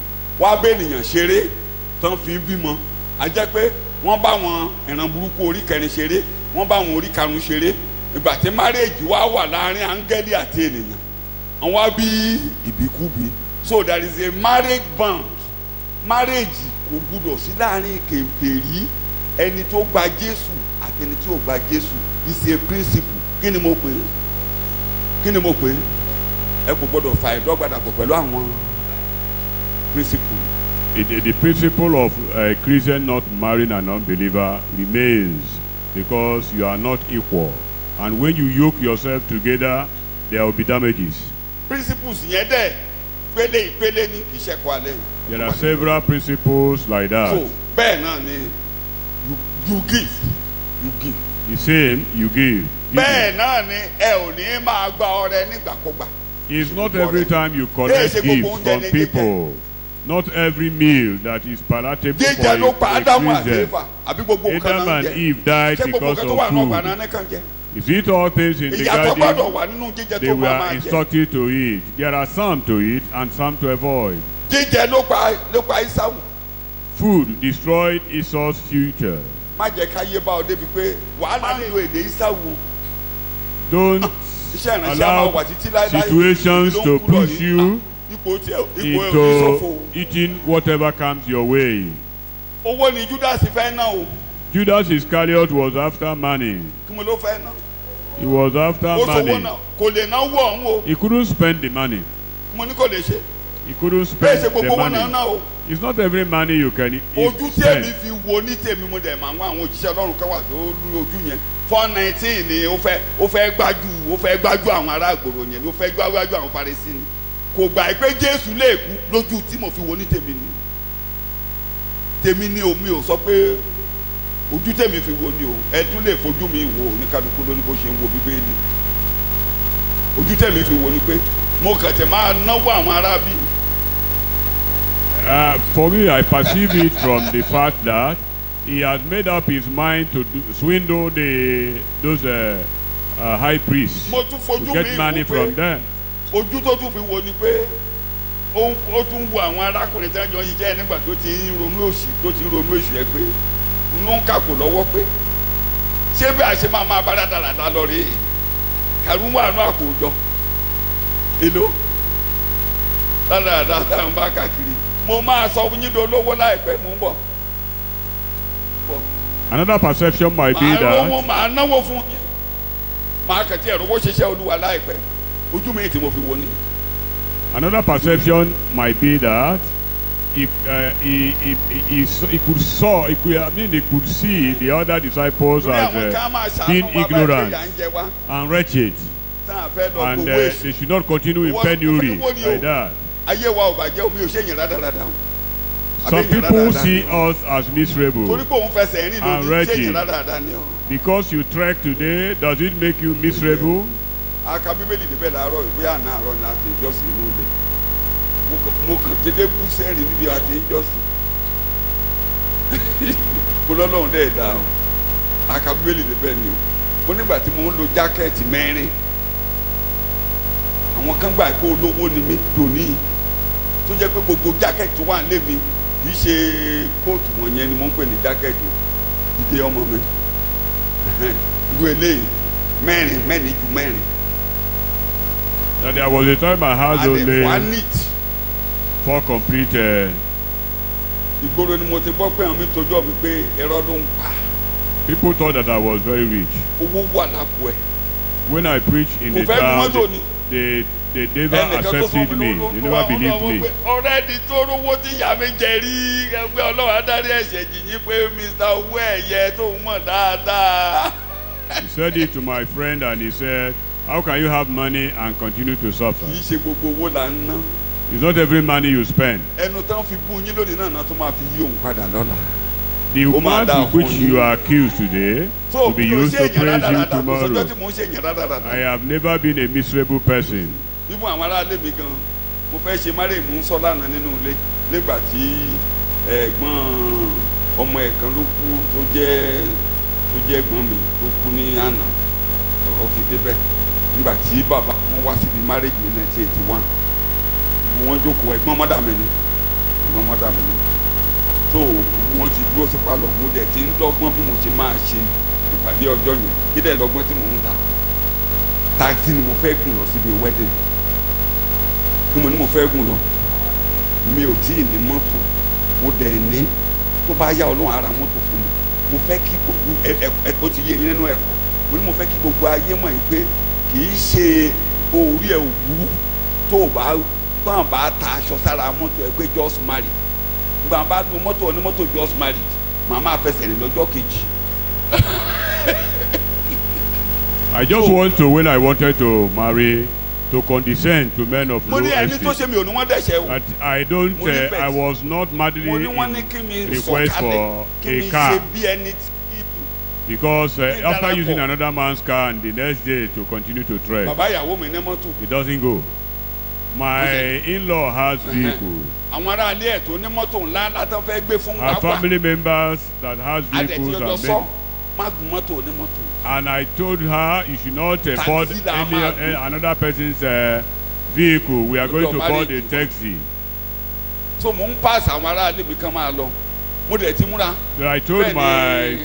wá bẹ́ ènìyàn ṣeré tán fi ń bímọ. A jẹ́ pé wọ́n bá wọn ìran burúkú orí kẹrin ṣeré, wọ́n bá wọn orí karùn-ún ṣeré. Ìgbà tí márèèjì wá wà láàrin áńgẹ́lì àti ènìyàn, àwọn wá bí ìbíkúbi. So there is a marriage bond. Marriage kò gbúdọ̀ sí láàrin kèfèrí, ẹni tó gba Jésù àti ẹni tí ò gba Jésù. It's a principle. Kí ni mo pè é? Kí ni mo pè é? Ẹ kò gbọ́dọ̀ fa ìdọ́gbadàpọ̀ pẹ̀lú àwọn principle. The principle of a Christian not marrying an unbeliever remains because you are not equal. And when you yoke yourself together, there will be damages. Principles yẹn dẹ̀ pélé ìpélé ní kì í ṣẹ́kọ̀ọ́ alẹ́. There are several principles like that. So bẹ́ẹ̀ náà ni you give. The same you give. Bẹ́ẹ̀ náà ni ẹ ò ní máa gba ọrẹ nígbàkúgbà. It's not every time you collect gifts from people. Not every meal that is palatable for Jíjẹ ló pa a Ádámù àti Christian. Éfà àbí gbogbo nǹkan Adam náà and ń jẹ. Eve died Ṣé gbogbo because nǹkan tó wà of náà ọgbà náà food. nìkan jẹ? Is it all things in the Ìyàtọ̀ gbọ́dọ̀ garden wà nínú jíjẹ they tó máa were máa jẹ. instructed to eat? There are some to eat and some to avoid. Jíjẹ ló pa Ísáwù. Food destroyed Esau's future. Má jẹ́ ká yé bá ọ débi pé wàhálà lè lo èdè Ísáwù. Don't Iṣẹ́ ìránṣẹ́ máa allow wà títí láéláé. situations Ìlú ló to ń kú lọ push yìí. you Ipò into ìṣòfò. eating whatever comes your way. Owó ni Judas fẹ́ ná o. Judas Iscariot was after money. kí mo ló fẹ́ ná. He was after ó sọ̀wọ́ money. náà kò lè náwó ọ̀hún o. He couldn't spend the money. mo ní kò lè ṣe. He couldn't bẹ́ẹ̀ spend ṣe the gbogbo wọn náà money. ná o. It's not every money you can ojú tí èmi spend. fi wo ní tèmi mo dẹ̀ máa ń wá àwọn òjíṣẹ́ ọlọ́run kan wà tó lú ojú yẹn 419 ni ó fẹ́ gbájú àwọn ará àgbòrò yẹn ló fẹ́ gbájú àwọn Farisí ni kò gbà pé Jésù lè kú lójú tí mo fi wo ní tèmi ni omi ò sọ pé ojú tèmi fi wo ni o ẹdún lè fojú mi wò ní kálukú lóní bó ṣe ń wo Bíbélì ojú tèmi fi wo ni pé mo kàn tẹ̀ máa náwó àwọn ará bí. For me, I perceive it from the fact that he has made up his mind to swindle those high priests mo tún to fojú mi get money wò from pé them. ojú tó tún fi wo ni pé ó tún wo àwọn arákùnrin tí wọ́n jọ ń ṣiṣẹ́ nígbà tó ti ń ronú òṣì yẹn pé inú ń kàkó lọ́wọ́ pé ṣé bí a ṣe máa bá dáradára lọ rí kàrún wà nù àkójọ èlò dáradára táwọn bá káàkiri mo máa sọ yín do lówó láìpẹ́ mo ń bọ̀. Another perception might be that màá náwó fún yín màá kẹ̀tí ẹ̀rọ owó ṣiṣẹ́ Olúwa láìpẹ́ ojú mi tí mo fi wo ni. another perception might be that he could see the other disciples as being ignorant and wretched, and they should not continue in penury like that. ayé wa ò bàjẹ́ omi ò ṣe yẹn rádaràdà. Some people see us as miserable torí pé òun fẹsẹ̀ rìn and lónìí ṣe wretched. yẹn rádaràdà ni ọ. Because you trek today, does it make you miserable? aka Bíbélì níbẹ̀ láàárọ̀ ìwé àná àárọ̀ ní àti ìjọsìn inú ilé mo kàn dédé bú sẹ́rìn níbi àti ìjọsìn mo lọ́lọ́run dẹ̀ dá o aka Bíbélì níbẹ̀ ni o mo nígbà tí mo ń lo jákẹ́ẹ̀tì mẹ́rin àwọn kan gbà pé olówó ni mí dòní tó jẹ́ pé gbogbo jákẹ́ẹ̀tì tó wà nílé mi kì í ṣe kóòtù wọ̀nyẹn ni mo ń pè ní jákẹ́ẹ̀tì ìdè ọmọ mi irú eléyìí mẹ́rin ju mẹ́rin. That there was a time I had only 4 complete. ìgboro ni mo ti gbọ́ pé àwọn mi tojọ́ mi pé ẹ̀rọ ló ń pa. People thought that I was very rich. owó wà lápò ẹ̀. When I preached in the town, they never accepted me. They never believed me. ọ̀rẹ́ ni tó rówó tí ìyá mi jẹ rí ẹgbẹ́ Ọlọ́run adarí ẹ̀ṣẹ̀ jìyìn pé Mr. owó ẹ̀yẹ tó ń mọ̀ dáadáa. He said it to my friend and he said, how can you have money and continue to suffer? kì í ṣe gbogbo owó là ń ná. It's not every money you spend. ẹnu tán fi bú yín lónìí náà tó máa fi yí òun padà lọ́la. The amount with which you are accused today will be used to praise you tomorrow. I have never been a miserable person. Ibùn àwọn aráalé mi gan mo fẹ́ ṣe márè mú sọ lánàá nínú ilé nígbà tí ẹ̀gbọ́n ọmọ ẹ̀ kan ló kú tó jẹ́ ẹ̀gbọ́n mi tó kú ní àná ọ̀rọ̀ fi débẹ̀ nígbà tí bàbá wọn wá síbi márè mi 1981 wọ́n jókòó ẹ̀gbọ́n mọ́dà mi ni tó wọ́n ti dúró sí palọ̀ mo dẹ̀ ti ń dọ́gbọ́n bí mo ṣe máa ṣe ìpàdé ọjọ́ yẹn kí dẹ̀ lọ́gbọ́n tí mò ń ta taxi ni mo fẹ́ gùn lọ síbi wedding kí mo ní mo fẹ́ gùn lọ mi ò tí ì ní mọ́tò mo dẹ̀ ní tó bá yá Ọlọ́run ara mọ́tò fún mi mo fẹ́ kí gbogbo ó ti yé yín nínú ẹ̀kọ́ mo ní mo fẹ́ kí gbogbo ayé mọ̀ yìí pé kì í ṣe orí ẹ̀ òwúrú tó o bá ta aṣọ sára mọ́tò ẹ pé just marry gbà bá lu mọ́tò onímọ́tò just marry màmá fẹsẹ̀ rìn lọ́jọ́ kejì. I just want to, when I wanted to marry, to condescend to men of low estate. That I don't, I was not madly in request for a car. Because after using another man's car and the next day to continue to trek, it doesn't go. My in-law has vehicles. Our family members that has vehicles and I told her you should not board another person's vehicle. We are going to board a taxi. So mo ń pass àwọn ará ilé mi kan máa lọ. Mo dẹ̀ ti múra. I told my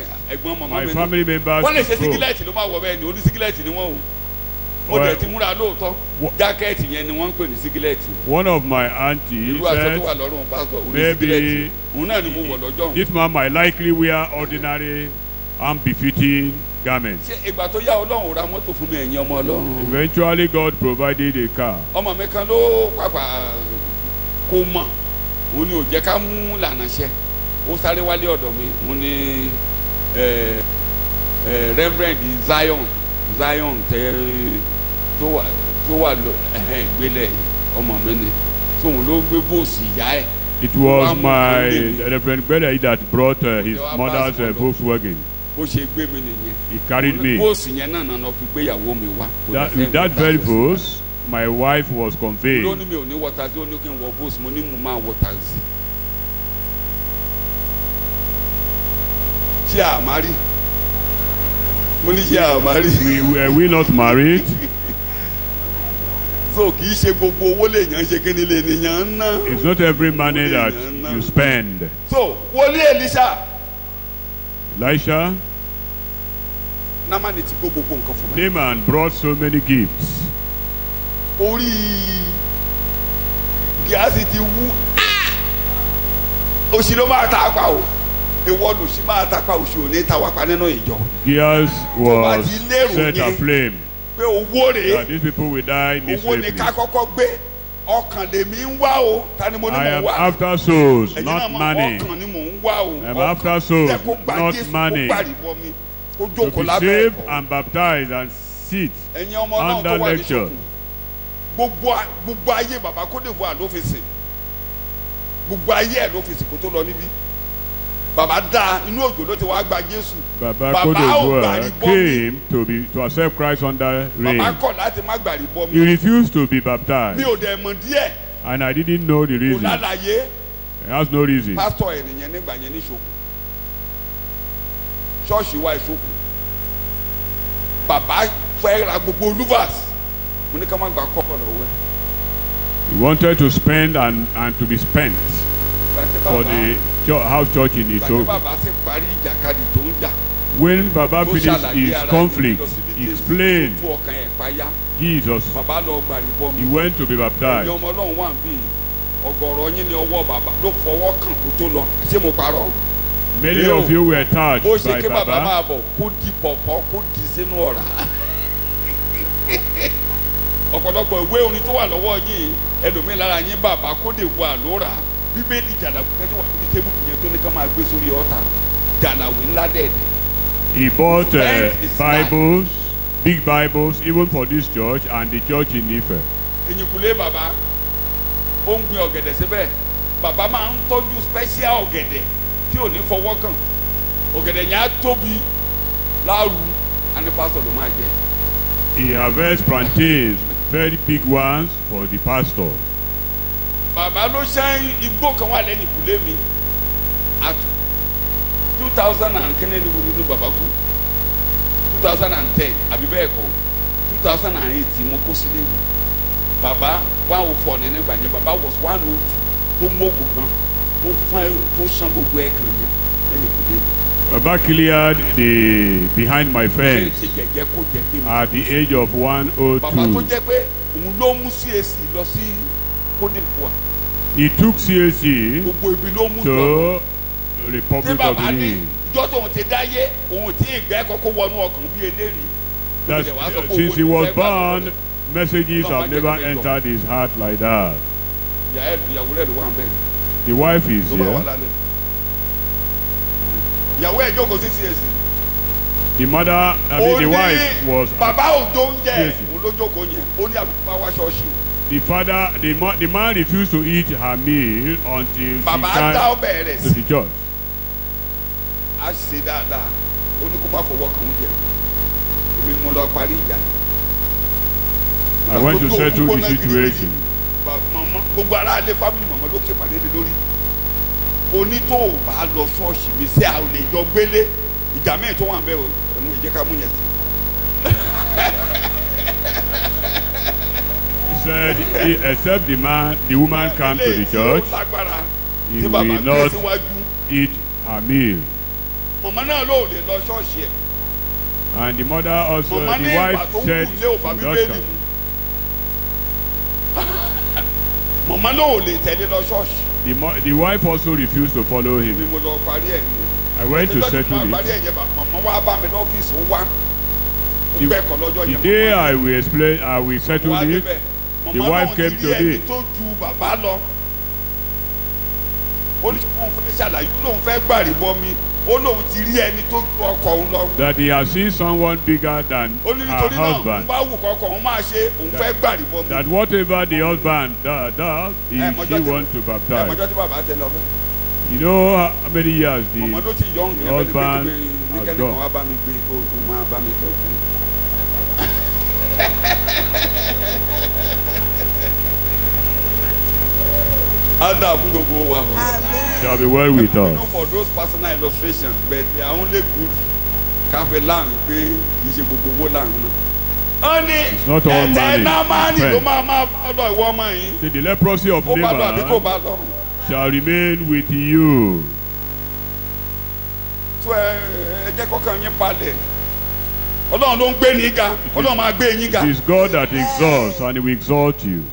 family members wọ́n lè ṣe sígílẹ̀tì ló máa wọ̀ bẹ́ẹ̀ ni oní sígílẹ̀tì ni wọ́n o. mo dẹ̀ ti múra lóòótọ́ jákẹ́ẹ̀tì yẹn ni wọ́n ń pè ní sígílẹ̀tì. One of my aunties irú aṣọ tó wà said, lọ́rùn pásítọ̀ òun ní maybe sígílẹ̀tì òun náà ni mo wọ̀ lọ́jọ́ òun. this man might likely wear ordinary, unbefitting garments. ṣé ìgbà tó yá ọlọ́run ò ra mọ́tò fún mi ẹ̀yin ọmọ ọlọ́run. Eventually, God provided a car. ọmọ mi kan ló pàpà kó mọ̀ òun ni ò jẹ́ ká mú lànà ṣẹ́ ó sáré wálé ọ̀dọ̀ mi òun ni Reverend Zion tó wà gbélé ọmọ mi ni tóun ló gbé bóòsì ìyá ẹ̀. It was my Reverend Bele that brought his mother's Volkswagen. bó ṣe gbé mi nìyẹn. He carried me. bóòsì yẹn náà nànà fi gbéyàwó mi wá. With that very boost, my wife was conveyed. ló ní mi ò ní wọ taxi ó ní kí n wọ bóòsì mo ní mo máa wọ taxi. ṣé a máa rí mo ní ṣé a máa rí. Were we not married? so kì í ṣe gbogbo owó lèèyàn ṣe kí ni lèèyàn ń ná. It's not every money that you spend. so wọlé Èlíṣà. Elisha, Námánì ti gbó gbogbo nǹkan fún mi. Naaman brought so many gifts. orí Gíásì ti wú òṣì ló máa ta apá o ìwọ lòṣì máa ta apá òṣì ò ní ta wá pa nínú ìjọ. Gears was set aflame. pé owó rèé That these people will die owó ni miserably. ká kọ́kọ́ gbé ọkàn lèmi ń wá o ta ni mo ní I mò ń am wá. after souls, ẹ̀yin not náà mọ̀ money. ọkàn ni mò ń wá o. I am after souls, jẹ́ kó gba not Jésù, money. kó gbàrìbọ mi kó To jókòó be lábẹ́ saved ẹ̀kọ́. and baptized and sit ẹ̀yin ọmọ náà tó under wà ní lecture. ṣòkò gbogbo ayé bàbá Côte d'Ivoire ló fi sìn gbogbo ayé ẹ̀ ló fi sìn kó tó lọ níbí bàbá dá inú òjò ló ti wá gba Jésù. Baba Bàbá Côte ò d'Ivoire gbàrí bọ́ mi. came to accept Christ under rain. bàbá kọ̀ láti má gbàrí bọ́ He mi. refused to be mi baptized, ò dẹ̀ mọ̀ díẹ̀ and I didn't know the kò reason. lálàyé He has no reason. pásítọ̀ ẹ̀ nìyẹn nígbà yẹn ní ṣòkò ṣọ́ọ̀ṣì wa ìṣòkò bàbá fẹ́ ra gbogbo olúvàs mo ní ká má gbà kọ́kọ́ lọ́wọ́ ẹ̀. He wanted to spend and to be spent Ìgbà tí for bàbá- the house church in ìgbà tí Isoko. bàbá sì parí ìjàkadì tó ń jà When Baba tó finished ṣàlàyé his ara conflict, rẹ̀ lọ síbi he Jésù, explained tó tú ọkàn ẹ̀ payá Jesus. bàbá lọ gbàrí bọ́ He mi. went to be ẹ̀yin baptized. ọmọ ọlọ́run wà bí ọ̀gọ̀rọ̀ yín ni ọwọ́ bàbá ló fọwọ́ kàn kó tó lọ ṣé mo parọ́. Many Leo, of you were touched bó ṣe by ké bàbá Baba. máa bọ̀ kó di pọ̀pọ̀ kó di sínú ọ̀rá. ọ̀pọ̀lọpọ̀ ìwé orin tó wà lọ́wọ́ yìí ẹlòmíín lára yín bàbá kó lè wọ àlóra bíbélì jàdàwé kẹ́tí wà ní tébù yẹn tó ní ká máa gbé sórí ọ̀tà jàdàwé ńlá dẹ̀dẹ̀. He bought Spent his Bibles, big Bibles, even for this church and the church in Ife. Ẹ̀yìnkùlé bàbá ó ń gbin ọ̀gẹ̀dẹ̀ síbẹ̀ bàbá máa ń tọ́jú special ọ̀gẹ̀dẹ̀ tí ò ní fọwọ́ kàn ọ̀gẹ̀dẹ̀ yẹn á tóbi láàrú àní pásítọ̀ ló máa jẹ. He harvests plantains, very big ones for the pastor. Bàbá ló ṣe igbó kan wà lẹ́yìn ìkùlé mi at 2000 and kẹ́nẹ́ ni nínú bàbá kú 2010 àbí bẹ́ẹ̀ kọ́ 2008 mo kó sílé yìí bàbá 104 ní nígbà yẹn bàbá was 102 tó mọ́gùn gan tó fún tó ṣan gbogbo ẹ̀ kan yẹn lẹ́yìn ìkùlé mi. Baba cleared the behind my fence ṣe jẹjẹ kó jẹ kí n. at the age of bàbá tó 102. jẹ́ pé òun ló mú CAC lọ sí Côte d'Ivoire He took CAC gbogbo ibi ló mú lọ. to tí Republic of bàbá ní Benin. ìjọ tóun ti dáyé òun tí ìgbẹ́ kọ́kọ́ wọnú ọkàn bí eléyìí. That since he was born, messages have never entered his heart like that. ìyàwó rẹ̀ ló wà ń bẹ̀ The wife is ló bá wà here. lálẹ́. ìyàwó ẹ̀ jókòó sí CAC. The mother, the wife was. bàbá òjò ń jẹ CAC. òun ló jókòó yẹn ó ní àbúkú bá wá ṣọ́ọ̀ṣì. The father, the man refused to eat her meal until she bàbá dá came ọbẹ̀ rẹ̀ to sí. the church. a ṣe dáadáa ó ní kó má fọwọ́ kàn ń jẹ èmi ni mo lọ parí ìjà yẹn. I went to settle the situation. Mama, gbogbo ara ilé family mama ló ṣe pàdé lé lórí oní tó o bá lọ ṣọ́ọ̀ṣì mi sí àwọn lè jọ gbélé ìjà mẹ́rin tó wà ń bẹ̀ o ẹ̀mú ìjẹ́ ká mú yẹn sí. He said, except the woman come to the church, he will not eat her meal. mama náà ló lè lọ ṣọ́ọ̀ṣì ẹ̀ And the mother also, màmá ní the ìgbà wife tó ń said kù lé òbá to the bíbélì daughter, mu màmá náà ò lè tẹ̀lé lọ ṣọ́ọ̀ṣì the wife also refused to follow ni him. mo lọ parí ẹ̀ I went to Ẹjọ́ tí settle mo parí it. ẹ̀ yẹn màmá wá bá mi lọ́fíìsì ó wá ó The- gbẹ́kọ̀ lọ́jọ́ The yẹn day màmá I will explain, I will settle wá it. débẹ̀ the màmá wife náà came ti rí ẹni today. tó ju bàbá lọ ó ní òun fẹ́ ṣàlàyé ó lóun fẹ́ gbàrìbọ mi ó lóun ti rí ẹni tó ju ọkọ òun lọ That he has seen someone bigger than ó ní her nítorí náà ń husband. bá wù kọ́kọ́ òun máa ṣe òun fẹ́ gbàrìbọ mi That whatever the husband does, she wants to ẹ baptize. mọ̀jọ́ tí bàbá tẹ lọ bẹ́ẹ̀. You know how many years ọmọ the ló ti yọ ǹgẹ̀ husband ní has kẹ́nìkan gone. wá bá mi gbé kó o máa bá mi tọ́jú. á dà fún gbogbo wa o. Amen. shall be well with You know, us. for those personal illustrations but they are only good káfí láàrin pé kì í ṣe gbogbo owó láàrin náà. ó ní not all ẹ̀tẹ̀ money. námánì ló Friend. máa bá lọ ìwọ ọmọ yìí. See, the leprosy of ó bá lọ àbí kò Naaman bá lọ. shall remain with you. tó ẹ jẹ́ kọ́kàn yín balẹ̀. Ọlọ́run ló ń gbé ní ga Ọlọ́run máa gbé yín ga. It is God that exalts, and He will exalt you.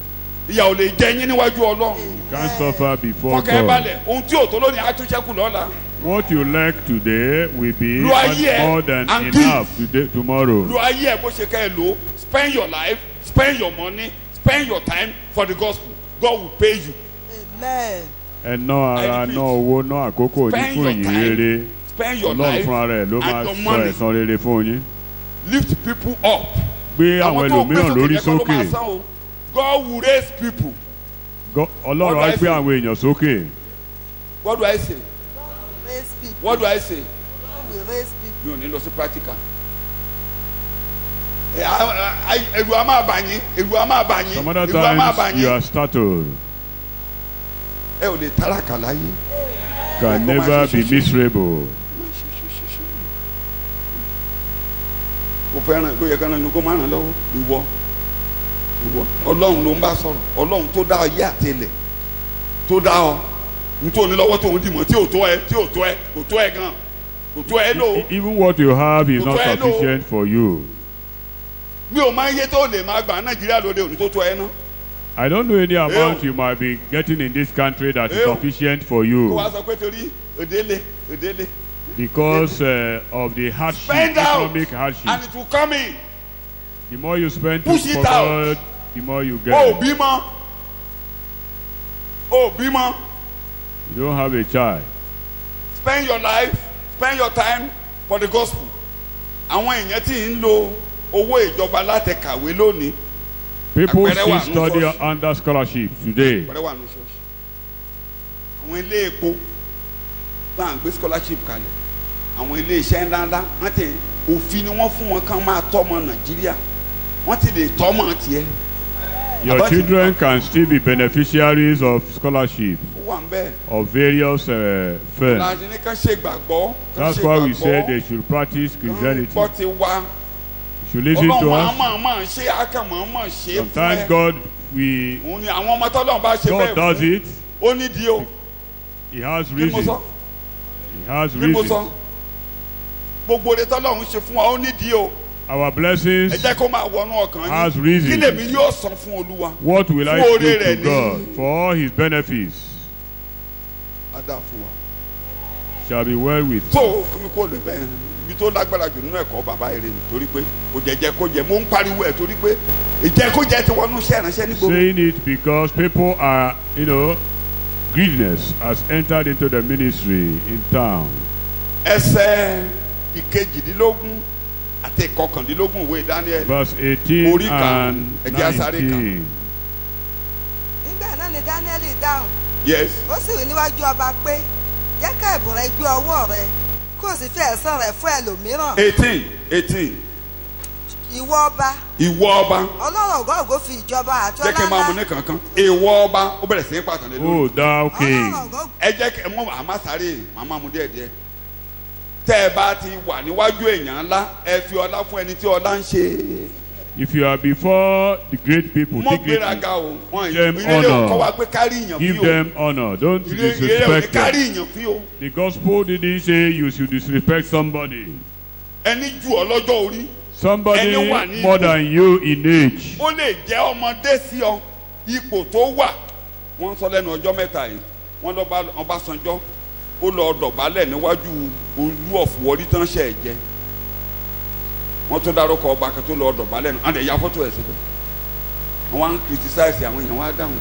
ìyà ò lè jẹ yín níwájú Ọlọ́run. You can't suffer before Fọkàn ẹ God. balẹ̀ ohun tí ò tó lónìí á tún ṣẹ́kù lọ́la. What you lack today will be Lo ayé ẹ more than and enough today, tomorrow. Lo ayé ẹ bó ṣe ká ẹ lò ó. Spend your life, spend your money, spend your time for the gospel. God will pay you. Amen. Ẹ ná ara, I repeat. ná owó, ná àkókò ní Spend fún your ìyìn time. rere. Spend your Ọlọ́run life fúnra rẹ̀ ló máa and your sọ money. ẹ̀san rere fún yín. Lift people up. Gbé àwọn tó gbé ẹlòmíràn lórí yẹn kọ́ ló máa sókè. san o. God will raise people. Ọlọ́run What á do I gbé say? àwọn èèyàn sókè. What do I say? Raise people. What do I say? We raise people. Mi ò ní lọ sí practical. Èrù a máa bà yín. Èrù a máa bà yín. Some other Èrù a máa bà times you yín. are startled. Ẹ ò lè tálákà láyé. Can never be miserable. Kò fẹ́ràn kó yẹ kí ẹni kó má ràn lọ́wọ́ ìwọ. Ọlọ́run ló ń bá sọ̀rọ̀. Ọlọ́run tó dá ayé àti ilẹ̀ tó dá ọ. Nítorí lọ́wọ́ tó ń dìmọ̀ tí ò tó ẹ kò tó ẹ gan kò tó ẹ lò. Even what you have is not Kò tó ẹ lò. sufficient for you. Mi ò máa ń yé tó lè máa gbà Nàìjíríà lóde òní tó tó ẹ ná. I don't know any amount Ew. you might be getting in this country that is Ew. sufficient for Kó you wá sọ pé torí òdélé because of the hardship, spend out economic hardship. and it will come in. The more you spend Push for it out. God, the more you O get. bímọ. O bímọ. You don't have a child. Spend your life, spend your time for the gospel. Àwọn èèyàn tí ń lo owó ìjọba láti kàwé lónìí. People Àpẹẹrẹ wà still nínú study ṣọ́ọ̀ṣì. under scholarship today. Pẹ̀lẹ́ wà ní ṣọ́ọ̀ṣì. Àwọn ilé epo bá ń gbé scholarship kalẹ̀. Àwọn ilé iṣẹ́ ńláńlá wọ́n ti òfin ni wọ́n fún wọn kán máa tọ́mọ Nàìjíríà. Wọ́n ti lè tọ́mọ tiẹ̀. Your About children it. can still be beneficiaries of scholarship Ó wà ń bẹ́ẹ̀. of various firms. Láti ní ká ṣe gbàgbọ́. That's why we said they should practice Christianity. Gbọ́ ti wá. Should listen to Ọlọ́run us. máa ṣe àkàmọ́ ṣe fún Sometimes ẹ. God, we Òun ni àwọn ọmọ tọ́lọ́run bá ṣe God bẹ́ẹ̀ does fún. it. Ó nídìí o. He has Kí mo reasons. sọ? He has Kí mo sọ? reasons. Gbogbo oore tọ́lọ́run ṣe fún wa ó nídìí o. Our Ẹ blessings. jẹ́ kó máa wọnú ọkàn Has yín. reasons. Kí lèmi yóò san fún Olúwa? What will I Fún oore give rẹ̀ to ní- God for all His benefits? Á dà fún wa. Shall be well with. Tó mi kò lè bẹ́ẹ̀ ibi tó lágbára jù nínú ẹ̀kọ́ bàbá èrè ni torí pé kò jẹ́jẹ́ kó jẹ mò ń pariwo ẹ̀ torí pé ìjẹ́ kó jẹ ti wọnú iṣẹ́ ìránṣẹ́ ní gbogbo. Saying it because people are, greediness has entered into the ministry in town. Ẹsẹ̀ ìkejìdínlógún àti ìkọkàndínlógún ìwé Daniel. Verse 18 Orí kan, and ẹ jẹ́ á sáré kà. 19. nígbà náà ni Dáníẹ́lì dáhùn Yes. ó sì wí níwájú ọba pé jẹ́ ká ẹ̀bùn rẹ gbé ọwọ́ rẹ kó o sì fi ẹ̀san rẹ fún ẹlòmíràn 18. ìwọ ọba Ìwọ ọba. ọlọ́run ògo fi ìjọba àti Jẹ́ kí n máa mú ọlá ní kankan. Ìwọ ọba ó bẹ̀rẹ̀ sí ní pàtàkì lórí. Oh, thou king. ọlọ́run ògo Ẹ jẹ́ kí mú àmà sáré màmá mu díẹ̀díẹ̀. Tẹ́ ẹ bá ti wà níwájú èèyàn ńlá ẹ fi ọlá fún ẹni tí ọlá ń ṣe. If you are before the great people, Mọ dignity, gbéraga o. Wọ́n them ìrẹ́lẹ̀ ò kọ́ honor. wa pé kárí ìyàn give fi o. them honor. Don't Ìrẹ́lẹ̀ ò ní disrespect kárí them. ìyàn fi o. The gospel didn't say you should disrespect somebody. ẹni jù ọ lọ́jọ́ orí. Somebody Anyone in more ipò. than you in age. Ó lè jẹ́ ọmọdé sí ọ ipò tó wà. Wọ́n sọ lẹ́nu ọjọ́ mẹ́ta yìí wọ́n lọ bá Ọbásanjọ́ ó lọ dọ̀bálẹ̀ níwájú Olú ọ̀fùwọ́rí tán ṣe ẹ̀ jẹ́. Wọ́n tó dárúkọ ọba kan tó lọ dọ̀bálẹ̀ náà àdé ya fọ́tò ẹ̀ síbẹ̀. Wọ́n á ń criticize àwọn èèyàn wọ́n á dáhùn.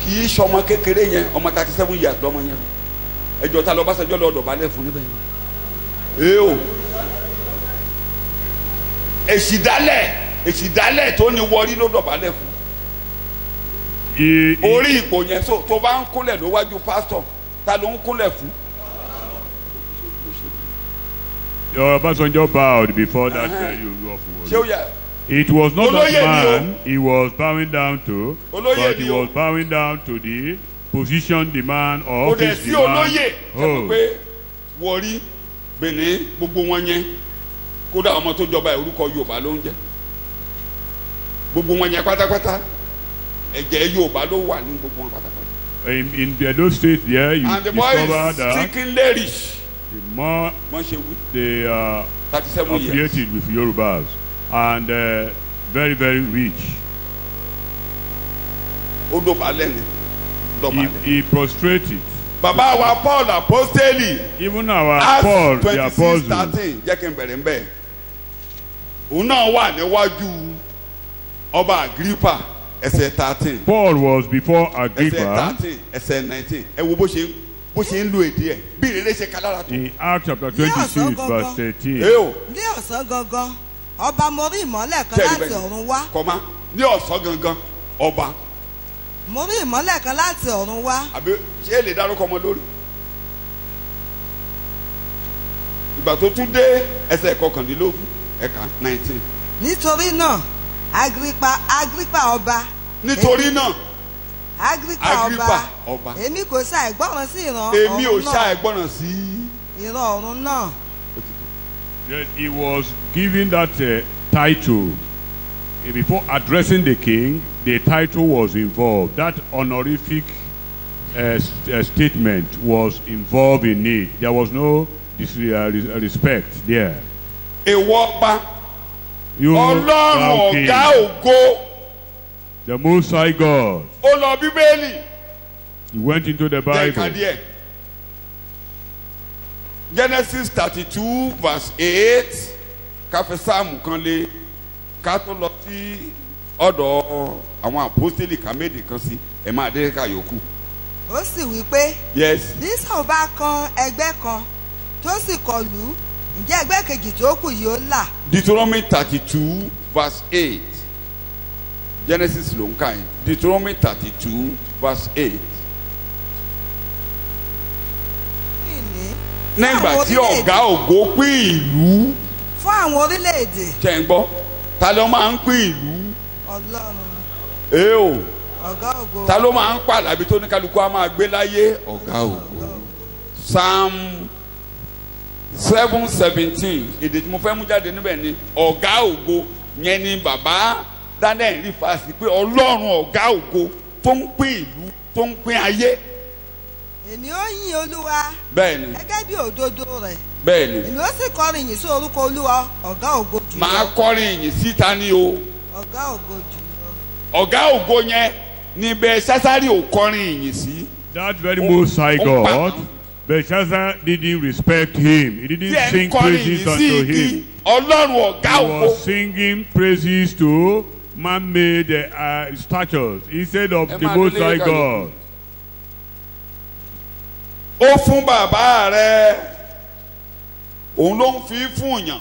Kì í ṣọmọ kékeré yẹn ọmọ 37 years lọ́mọ yẹn. Ẹjọ́ ta lọ Ọbásanjọ́ lọ dọ̀bálẹ̀ fún níbẹ̀ yẹn. O èsìdálẹ̀ tó ní wọrí ló dọ̀bálẹ̀ fún. Orí ipò yẹn tó bá ń kúnlẹ̀ lówájú pásítọ̀ ta ló ń kúnlẹ̀ fún. Obasanjo bowed before that Ṣé ó yẹ? It was not Olóyè that ni o. man he was bowing down to, Olóyè but ni he o. was bowing down to the position demand or Kò dẹ̀ office sí demand. olóyè ẹ̀mọ̀ pé wọrí Benin gbogbo wọn yẹn kódà ọmọ tó jọba orúkọ Yorùbá ló ń jẹ́ gbogbo wọn yẹn pátápátá ẹ̀jẹ̀ Yorùbá ló wà ní gbogbo wọn pátápátá. In those states there, you And the boy discover is that speaking lyrish. the more Wọ́n ṣe wí. they are 37 years. affiliated with Yorubas and very, very rich. Ó dọ̀bálẹ̀ ni. Dọ̀bálẹ̀. He prostrated. Bàbá wa Paul apostoli. Even our Paul, the apostle, 26:13 jẹ́ kí n bẹ̀rẹ̀ ń bẹ̀. Òun náà wà níwájú ọba Agrippa ẹsẹ̀ 13. Paul was before Ẹsẹ̀ Agrippa 13 ẹsẹ̀ 19. Ẹ wo bó ṣe ń lo èdè ẹ̀ bí ìrẹ̀lẹ̀ ṣe kálára tó. in Acts chapter 26, verse 13. Ẹ o ní ọ̀sán gangan ọba mo rí ìmọ́lẹ̀ kan ṣe láti ìbẹ̀ ọ̀run wá kọ́má ní ọ̀sán gangan ọba mo rí ìmọ́lẹ̀ kan láti ọ̀run wá àbí ṣé èlé dárúkọ ọmọ lórí. Ìgbà tó tún dé ẹsẹ̀ kọkàndínlógún ẹ̀ka 19. nítorí náà Agrippa ọba Nítorí náà Agrippa ọba èmi kò ṣàìgbọràn sí ìran èmi ò ọ̀run náà ṣàìgbọràn sí. ìran ọ̀run náà. That he was given that title. Before addressing the king, the title was involved. That honorific statement was involved in it. There was no respect there. Èwọ ọba You, Ọlọ́run thou king, ọ̀gá ògo the Most High God, ó lọ Bíbélì he went into the jẹ́ Bible. ìkàdí ẹ̀. Genesis 32 verse 8 káfí sáàmù kan lé ká tó lọ sí ọ̀dọ̀ àwọn àpọ́stélì kàmédì kan sí ẹ̀ máa dé ká yòókù. ó sì wí pé Yes. bí Ésáù bá kan ẹgbẹ́ kan tó sì kọlù ǹjẹ́ ẹgbẹ́ kejì tó kù yóò là. Deuteronomy 32 verse 8 Genesis ló ń kà yín Deuteronomy 32 verse 8. Nígbà tí ọ̀gá ògo pín ìlú fún àwọn orílẹ̀-èdè ṣe ń gbọ́ ta ló máa ń pín ìlú Ọlọ́run ẹ o ọ̀gá ògo ta ló máa ń pàlàbí tó ní kálukú á máa gbé láyé ọ̀gá ògo. Psalm 7:17 èdè tí mo fẹ́ mú jáde níbẹ̀ ni ọ̀gá ògo yẹn ni bàbá Daniel rí fásitì pé Ọlọ́run ọ̀gá ògo tó ń pín ìlú tó ń pín ayé. èmi ó yìn Olúwa Bẹ́ẹ̀ni gẹ́gẹ́ bí òdodo rẹ̀ bẹ́ẹ̀ni èmi ó sì kọrin yìn sí orúkọ Olúwa ọ̀gá ògo jùlọ màá kọrin ìyìn síta ní o ọ̀gá ògo jùlọ. ọ̀gá ògo yẹn ni bẹ́ẹ̀ sásárì ò kọrin ìyìn sí. That very Most High God, Belshazzar didn't respect him. He tí didn't ẹ̀ ń sing kọrin praises ìyìn sí unto igi him. Ọlọ́run ọ̀gá He ògo. was singing praises to man-made statues instead of the Most High God. Ó fún bàbá rẹ̀ òun ló ń fi fún yàn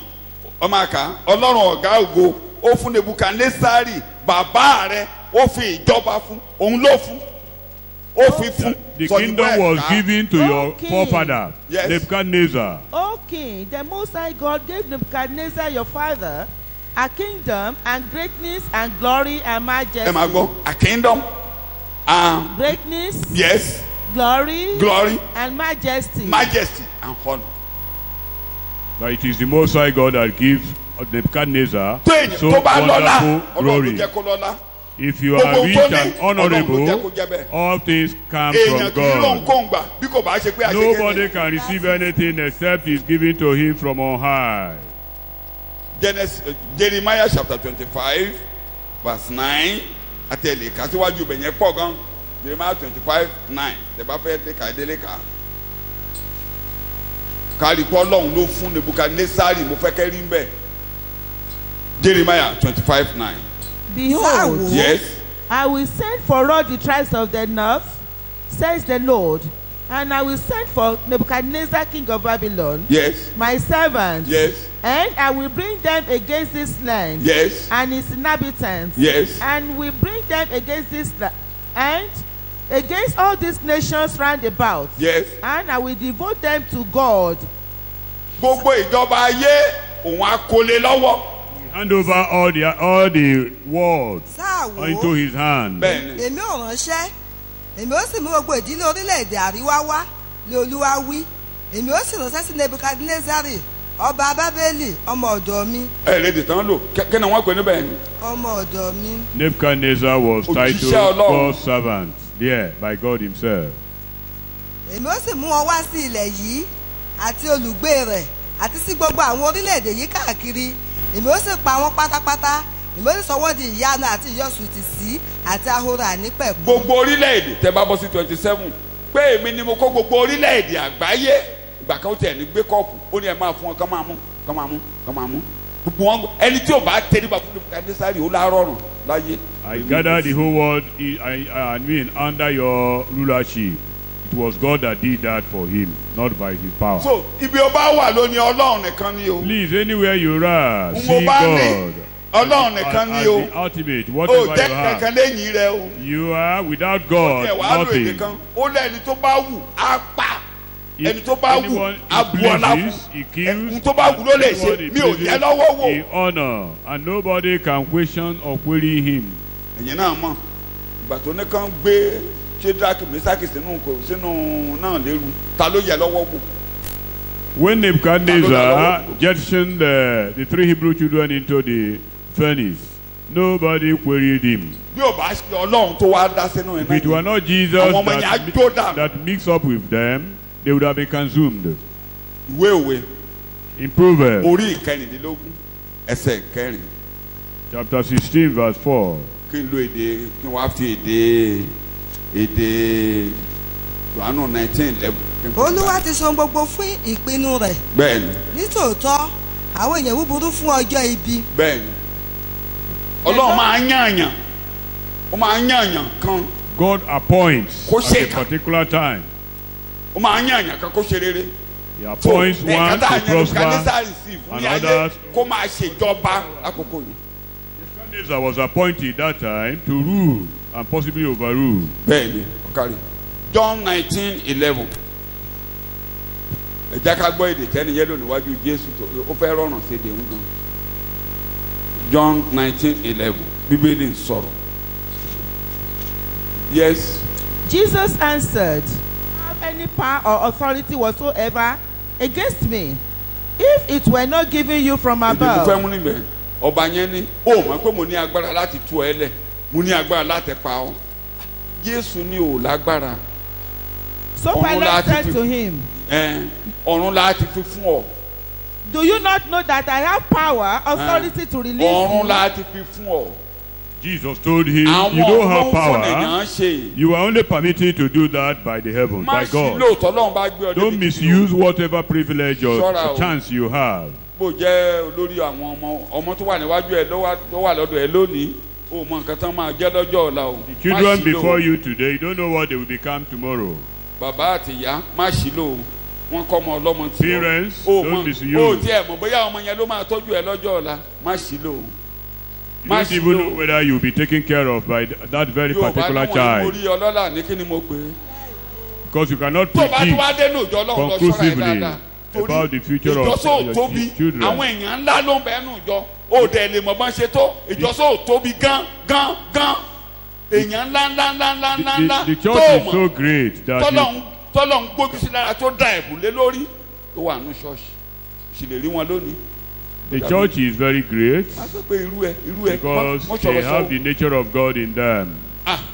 ọmọ àká Ọlọ́run ọ̀gá ògo ó fún Nebukadnesari bàbá rẹ̀ ó fi ìjọba fún òun ló fún ó fi fún. The Sọ kingdom ìwé was ẹ̀ka. given to your Okay. forefather, Yes. Nebuchadnezzar. O king, the Most High God gave Nebuchadnezzar your father a kingdom and greatness and glory and majesty. Ẹ máa gbọ́ a kingdom and Greatness, yes glory, glory and majesty. majesty and honour. But it is the Most High God that gives Nebuchadnezzar tó èyàn so tó bá lọ́lá wonderful Ọlọ́run ló glory. jẹ́ kó lọ́lá. If you are Gbogbo rich tó ní, and Ọlọ́run ló jẹ́ honorable, kó jẹ́ bẹ́ẹ̀. all things come Èèyàn from kì í lóun God. kó ń gbà bí kò bá ṣe pé àṣekẹ́ni. Nobody can receive anything except is given to him from on high. Jeremiah chapter 25 verse 9 àtẹ̀lé ká síwájú ibẹ̀ yẹn pọ̀ gan. Jeremiah 25:9 tẹ́ bá fẹ́ dé ká délé ká. Kárí pọ́ lọ́hùn ló fún Nebukadnesari mo fẹ́ kẹ́ rí mbẹ́. Jeremiah 25:9. Behold, Yes. I will send for all the tribes of the north, says the Lord, and I will send for Nebuchadnezzar king of Babylon, Yes. my servant, Yes. and I will bring them against this land Yes. and its inhabitants, Yes. and will bring them against this and against all these nations round about, Yes. and I will devote them to God. Gbogbo ìjọba ayé òun á kólé lọ́wọ́. Hand over all the world sáà wò into his hand. Bẹ́ẹ̀ni. èmi ò ránṣẹ́ èmi ó sì mú gbogbo ìdílé orílẹ̀-èdè àríwá wá lé Olúwa wí èmi ó sì ránṣẹ́ sí Nebukadnezari ọba Bábélì ọmọ ọ̀dọ̀ mi Lédè tán lò kí ni wọ́n pè níbẹ̀ ni. ọmọ ọ̀dọ̀ mi. Nebuchadnezzar was Òjíṣẹ́ titled Ọlọ́run. God's servant there by God himself. èmi ó sì mú wọn wá sí ilẹ̀ yìí àti olùgbé rẹ̀ àti sí gbogbo àwọn orílẹ̀-èdè yìí káàkiri èmi ó sì pa wọ́n pátápátá èmi ó sì sọ wọ́n di ìyanu àti ìyọ̀sùtì sí àti ahoro ànípẹ̀kun. Gbogbo orílẹ̀-èdè tẹ́ bá bọ́ sí 27 pé èmi ni mo kó gbogbo orílẹ̀-èdè àgbáyé ìgbà kan ó tiẹ̀ ní gbé kọ́ọ̀pù ó ní ẹ máa fún wọn kán máa mú kán máa mú kán máa mú gbogbo wọn ẹni tí ò bá tẹríba fún Nebukadnesari ó láàárọ̀ láyé. I gather the whole world I mean under your rulership. It was God that did that for him, not by his power. So ibi ó bá wà lónìí Ọlọ́run nìkan ni o. Please, anywhere you are, Mo see bá ní God Ọlọ́run nìkan ni as o. the ultimate, Ó whatever jẹ́ you kankan have. lẹ́yìn rẹ o. You are without God, Ẹ wàá lò èdè nothing. kan ó lẹ́ni tó bá wù á pa ẹni If tó bá wù anyone á he bu ọlá pleases, fún he kills. ẹni tó bá wù ló lè ṣe Anyone he mi ò pleases, jẹ́ lọ́wọ́ wò. he honor, and nobody can question or query him. Ẹ̀yin náà mọ̀ ìgbà tó ní kàn gbé Shadrach Meshach sínú náà lérú ta ló yẹ lọ́wọ́ wò. When Nebuchadnezzar jettisoned the three Hebrew children into the furnace, nobody queried him. Bí ò bá ṣe Ọlọ́run tó wá dá sínú If iná it were not Jesus àwọn ọmọ yẹn á jó dànù. that mixed up with them, they would have been consumed. Ìwé òwe In Proverbs orí ìkẹrìndínlógún ẹsẹ̀ kẹrin chapter 16 verse 4, kí n lo èdè kí n wá fi èdè Johannu 19:11. Olúwa ti ṣe gbogbo fún ìpinnu rẹ̀ Bẹ́ẹ̀ni nítòótọ́ àwọn èèyàn búburú fún ọjọ́ ibi. bẹ́ẹ̀ni Ọlọ́run máa ń yànyàn ó máa ń yànyàn kan God appoints Kó at ṣe a kà. particular time. ó máa ń yànyàn kan kó ṣe rere. He appoints one ẹ̀ka tá a to yẹn prosper. Nebukadnesari sí fún and ní ayé others- kó máa ṣèjọba lákòókò yìí. Nebuchadnezzar was appointed that time to rule and possibly overrule. Bẹ́ẹ̀ni ọ̀kárí John 19:11 ẹ jẹ́ ká gbọ́ èdè tẹ́ni yẹ́lò níwájú Jésù tó ó fẹ́ rọrùn sí èdè ń gan. John 19:11 Bíbélì ń sọ̀rọ̀. Yes. Jesus answered, have any power or authority whatsoever against me, if it were not given you from Èdè tó fẹ́ above? mú níbẹ̀ ọba yẹn ní ó mọ̀ pé mo ní agbára láti tú ẹ lẹ̀ mo ní agbára láti pa ọ́. Jésù ní ò lágbára So Ọ̀run Pilate láti said fi- to him, ọ̀run láti fi fún ọ. do you not know that I have power, authority to release Ọ̀run you? láti fi fún ọ. Jesus told him, Àwọn you don't have ọlọ́run fún power. èèyàn ṣe. You are only permitted to do that by the heavens, Má by sí God. lóòótọ́ Ọlọ́run bá gbé ọ Don't débi misuse whatever privilege or Ṣọ́ra o. chance you have. bó jẹ́ olórí àwọn ọmọ tó wà níwájú ẹ ló wà lọ́dọ̀ ẹ lónìí o mọ nǹkan tán máa jẹ́ lọ́jọ́ ọ̀la o. The children Má ṣì lò ó. before you today, you don't know what they will become tomorrow. Bàbá àti ìyá má ṣì lò ó wọ́n kọ́ ọmọ ọlọ́mọ tí ọ. Parents, o don't mọ misuse. o tiẹ̀ mọ̀ bóyá ọmọ yẹn ló máa tọ́jú ẹ lọ́jọ́ ọ̀la má ṣì lò ó. You Má don't ṣì even lò know ó. whether you'll be taken care of by that very Yóò bá particular náwọn child. orí ọlọ́lá ní kí ni mo pè é. Because you cannot tó bá tún predict wá dénú ìjọ ọlọ́run lọ ṣọ́ra ẹ conclusively dáadáa. about the future of ìjọsọ your tóbi children. àwọn èèyàn ńlá ló ń bẹ nù ìjọ ó dẹ̀ lè mọ̀ bọ́n ṣe tó ìjọsọ tóbi gan èèyàn ńlá The tó church is so mọ̀ great that tọ́lọ̀ ń gbójú sí lára tó da ẹ̀bùn lé lórí tó wà nù ṣọ́ọ̀ṣì sì lè rí wọn lónìí. the church is very great a sọ pé irú ẹ because mọ they sọ̀rọ̀ have sọ the nature of God in them.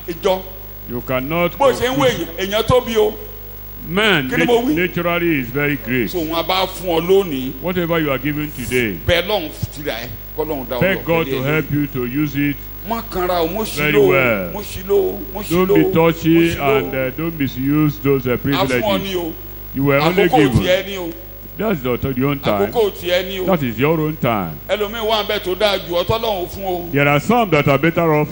ìjọ You cannot bó ṣe ń wé èèyàn tóbi o Man Kí ni mo wí? naturally is very great. so wọn bá fún ọ lónìí Whatever you are given today, bẹ́ẹ̀ lọ́hùn tìrà ẹ̀ kọ́ lọ́hùn dá ọ beg lọ God to help you to use it. má kanra o mo Very ṣílò well. mo ṣílò mo Don't ṣílò be touchy mo and ṣílò don't misuse those a fún ọ ní privileges. o You were only àkókò given. tiẹ̀ ní o That's your own time. àkókò tiẹ̀ ní o That is your own time. ẹlòmíì wà bẹ́ẹ̀ tó dáa ju ọtọ́ lọ́hùn fún o There are some that are better off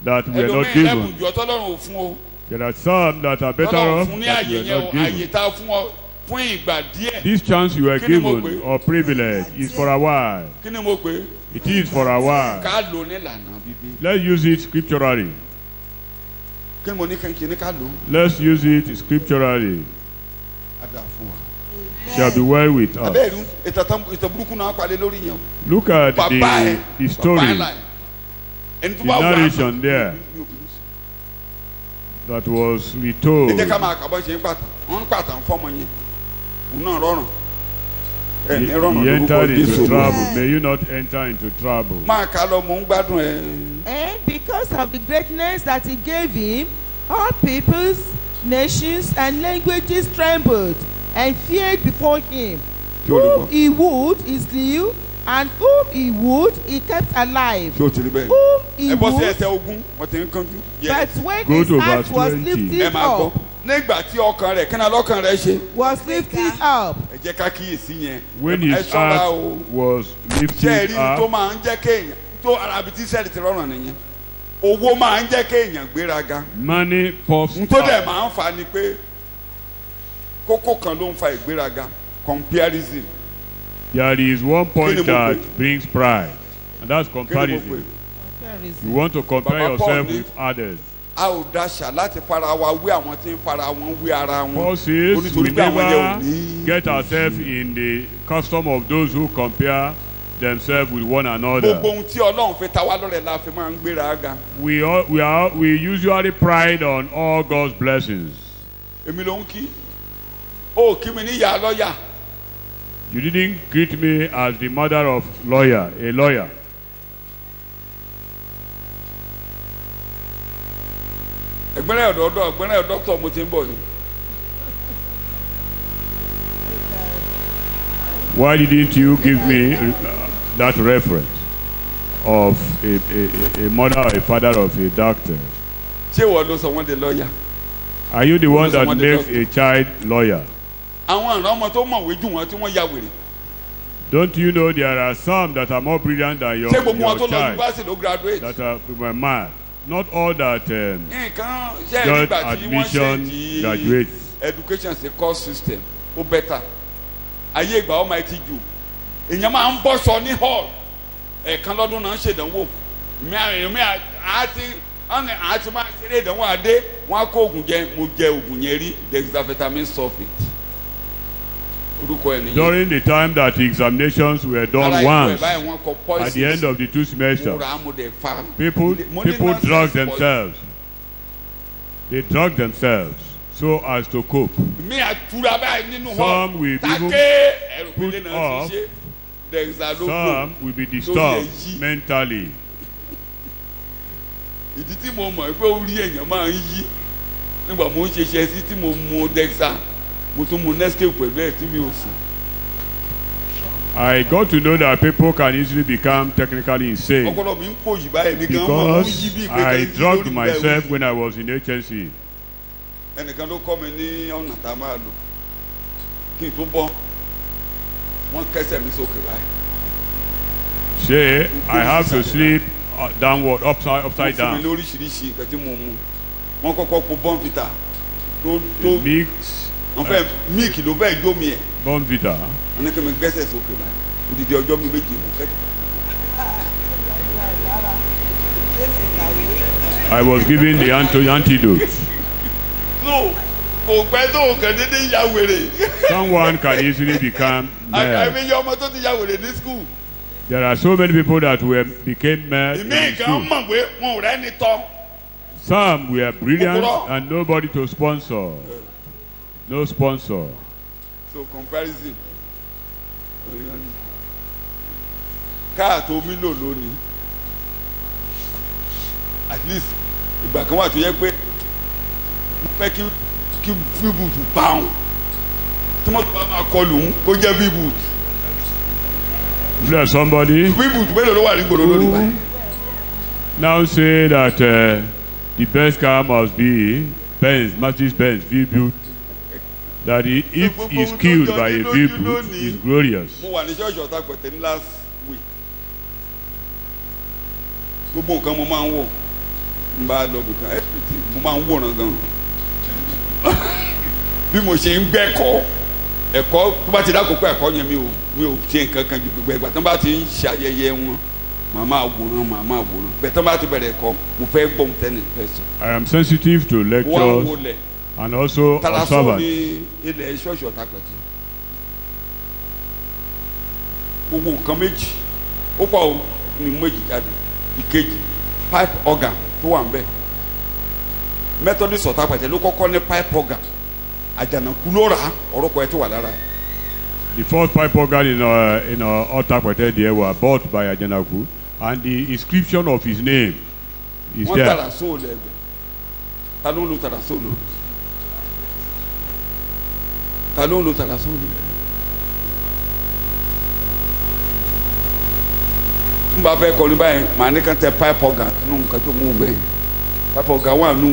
that we are not ẹlòmíì lẹ́bùn given. ju ọtọ́ lọ́hùn fún o There are some that are better tọ́lọ́hùn off fún ní that we àyè are yẹn o not àyè given. tá a fún ọ fún ìgbà díẹ̀ This chance you are Kí ni mo given pè? or privilege is for a while. kí ni mo pè é It is for a while. ká lò nílànà bíbí Let's use it scripturally. kí ni mo ní kí ní ká lò Let's use it scripturally. á dà fún wa. Shall be well with us. abẹ́rù ìtàn burúkú náà palẹ̀ lórí yẹn o. Look at bàbá ẹ̀ the bàbá story, ẹ̀ láì ẹni tó the bá wà narration there that was ẹ retold. jẹ́ ká máa kà bọ́ ṣe ń pàtàn wọ́n ń pàtàn fọ́mọ yẹn òun náà rọrùn ẹ ní rọrùn He lórúkọ entered into Jésù trouble. May you not enter into trouble. máa kà lọ mò ń gbádùn ẹ. And because of the greatness that he gave him, all peoples, nations, and languages trembled and feared before him. Kí o lè Whom gbọ́. he would, he slew, and whom he would, he kept alive. kí o ti rí bẹ́ẹ̀. Whom he ẹ bọ́ sí would, ẹsẹ̀ ogún wọ́n ti ń kánjú. but when Go his to heart verse was 20. ẹ lifted máa gbọ́ up, nígbà tí ọkàn rẹ̀ kí ni ọlọ́kàn rẹ̀ ṣe. was lifted up, ẹ jẹ́ ká kíyèsí yẹn. When ẹ his ṣọ́ra heart o. was ṣé ẹ lifted rí i tó up, máa ń jẹ́ kéèyàn tó arabi tí sẹ́ẹ̀lì ti rọrùn nìyẹn owó máa ń jẹ́ kéèyàn gbéraga money puffs n tó dẹ̀ up. máa ń fa ni pé kókó kan ló ń fa ìgbéraga comparison There is one Kí point ni mo that pè? brings pride, and that's kí ni mo pè comparison. You want to compare Baba Paul yourself ní- with others. a ò daṣà láti fara wa wé àwọn tí ń fara wọn wé ara wọn Paul says we onítorí pé àwọn yẹn ò never ní. get ourselves in the custom of those who compare themselves with one gbogbo another. ohun tí Ọlọ́run fi ta wá lọ́rẹ̀ la fi máa ń gbéraga We usually pride on all God's blessings. èmi ló ń kí ó kí mi ní ìyá lọ́ọ̀yà You didn't greet me as the mother of a lawyer. ẹgbẹ́rẹ́ ọ̀dọ́dọ́ ẹgbẹ́rẹ́ dọ́kítọ̀ mo ti ń bọ̀ ni Why didn't you give me that reference of a mother or a father of a doctor? ṣé ìwọ ló sọ wọ́n di lọ́ọ̀yà. Are you the one Who is the that one that makes does a child lawyer? àwọn àrùn ọmọ tó mọ̀wé jù wọ́n tí wọ́n ya wèrè Don't you know there are some that are more brilliant than your ṣé gbogbo wọn tó lọ child yunifásitì ló graduate. that were mad? Not all that nǹkan ṣe got nígbà tí wọ́n ṣe admission di graduates. education ṣe course system ó bẹ́tà ayé ìgbà ọmọ ẹ ti jù èèyàn máa ń bọ́ṣọ ní hall ẹ̀ẹ̀kan lọ́dún náà ń ṣèdánwò èmi àti máa ṣeré ìdánwò adé wọn á kó oògùn jẹ mo jẹ oògùn yẹn rí dexamfetamine sulfate orúkọ ẹ nìyẹn. During the time that the examinations were done Ara ìlú ẹ̀ once, báyìí wọ́n kọ poison at the end of the 2 mo semesters, rà á mo dẹ̀ fa people mo ní nonsense drug poison. themselves. They drug themselves so as to cope. mi àtúrà báyìí nínú hall Some will take even ẹrù put pélé náà off. ti ṣe dexalogo Some will be lórí disturbed èyí. mentally. ìdí tí mo mọ̀ pé orí èèyàn máa ń yí nígbà mo ń ṣe iṣẹ́ sí tí mo mu dexa mo tún mu nescape pẹ̀lú ẹ̀ tí mi ò sùn. I got to know that people can easily become technically insane ọpọlọ mi ń pò yí báyìí mi gan mọ̀ ń yí bí because I ìpè drugged myself when I was in HNC. ẹnìkan ló kọ́ mi ní ọ̀nà tá a máa lò kí n tó bọ́ wọ́n kẹsẹ̀ mi sókè báyìí. Say I have to sleep downward, upside wọ́n fún mi down. lóríṣiríṣi nǹkan tí mo mu wọ́n kọ́kọ́ po bọ́ǹfìtà tó Mix wọ́n fẹ́ míìkì ló fẹ́ jó mi ẹ̀ Bonvita. wọ́n ní kí mi gbẹ́sẹ̀ sókè báyìí odidi ọjọ́ mi méjì mo fẹ́. I was given the antidote. no kò pẹ́ tó kàn déédéé ya wèrè. Someone can easily become mad. àìmọye ọmọ tó ti ya wèrè ní skul. There are so many people that became mad ìmí in nǹkan school. mọ̀wé wọn ò rẹ́ni tọ́. Some were brilliant Okoro. and nobody to sponsor. No sponsor. so comparison. káà tó mi lò lónìí at least ìgbà kan wà tó yẹ pé mo fẹ́ kí kí bíbùtù báwọn tí mọ́tò bá máa kọlù ń kó jẹ́ bíbùtù. There's somebody bíbùtù mélòó ló wà ní gbòòrò lónìí báyìí. now say that the best car must be Benz, Mercedes-Benz V-Buick. That if he's killed by a V-Buick, is glorious. mo wà ní ṣọ́ọ̀ṣì Ọ̀tàpẹ̀tẹ̀ ní last week. gbogbo nǹkan mo máa ń wò n bá lọ bìkan everything mo máa ń wòran gan. bí mo ṣe ń gbẹ́kọ̀ọ́ ẹ̀kọ́ tó bá ti dákòókò ẹ̀kọ́ yẹn mi ò ṣe nǹkan kan ju gbogbo ẹgbà tó bá ti ń ṣe ayẹyẹ wọn màmá àwòrán bẹ́ẹ̀ tó bá ti bẹ̀rẹ̀ ẹ̀kọ́ mo fẹ́ gbọ́ ohun tẹ́lẹ̀ fẹ́ sọ. I am sensitive to lectures and also Tàlàsó observant. ní ilẹ̀ ṣọ́ọ̀ṣì Ọ̀tàpẹ̀tẹ̀ gbogbo nǹkan méjì ó pọ̀ ó ní méjì jáde ìkejì pipe organ tó wà ń bẹ̀ Methodist Ọ̀tàpẹ̀tẹ̀ ló kọ́kọ́ ní pipe organ Àjànàkú ló rà á orúkọ ẹ̀ tó wà lára ẹ̀. The first pipe organ in Ọ̀tàpẹ̀tẹ̀ there were bought by Ajanaku, and the inscription of his name is wọ́n there. Tàlàsó lẹ́gbẹ̀ẹ́ ta ló ń lo Tàlàsó lò ta ló ń lo Tàlàsó lò. n bá fẹ́ kọrin báyìí màá ní kàn tẹ pipe organ nínú nǹkan tó mú un bẹ́ẹ̀ pipe organ wà nù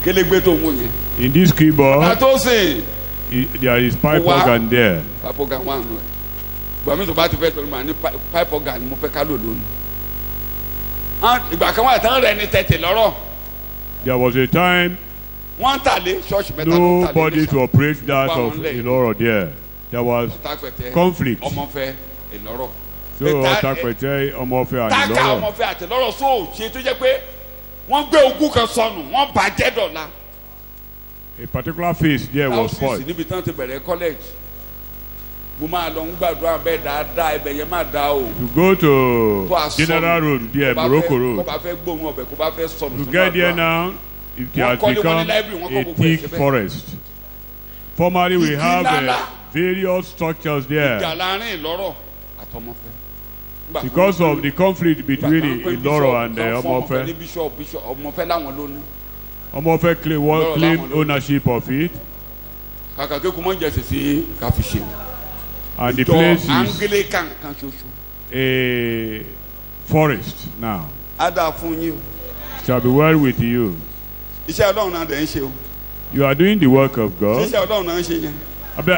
kélégbé tó mú yẹn. In this keyboard, àtọ́sìn there is pipe organ there. pipe organ wà nù ẹ̀ gbàmí tó bá ti fẹ́ tọ́lú màá ní pipe organ ni mo fẹ́ ká lò lónìí. ìgbà kan wà tán rẹ̀ ní tẹ̀tẹ̀ lọ́rọ̀. There was a time wọ́n ń tàlé ṣọ́ọ̀ṣì mẹ́ta ló ń tàlé nobody to operate that of Iloro there. There was Ọ̀tàpẹ̀tẹ̀ conflict. ọmọfẹ́ Ìlọ́rọ̀. So Ọ̀tàpẹ̀tẹ̀, Ọmọfẹ́ and táàkà Iloro. ọmọfẹ́ àti Ìlọ́rọ̀ sóò ṣe tó jẹ́ pé wọ́n gbé ogún kan sọnù wọ́n bàjẹ́ dọ̀la. A particular face there was South spoiled. níbi tán ti bẹ̀rẹ̀ college mo máa lọ ń gbàdúrà bẹ́ẹ̀ dáadáa ibẹ̀ yẹn máa dá o. To go to General Road there, Morocco kó Road. bá fẹ́ gbóhùn ọbẹ̀ kó bá fẹ́ sọnù. To get there now, it has become a thick forest. Formerly, we have various structures there. ìjà láàrin Ìlọ́rọ̀ àtọmọfẹ́. Because of the conflict between Iloro and Ọmọfẹ́. ọmọfẹ́ láwọn ló ní. Ọmọfẹ́ claimed ownership of it, kàkà kékun mọ́ ń jẹ sèse ká fi ṣe. and the place is Anglican kan ṣoṣo. a forest now. á dáa fún yín o. Shall be well with you. iṣẹ́ Ọlọ́run náà dẹ̀ ń ṣe o. You are doing the work of God. iṣẹ́ Ọlọ́run náà ń ṣe yẹn.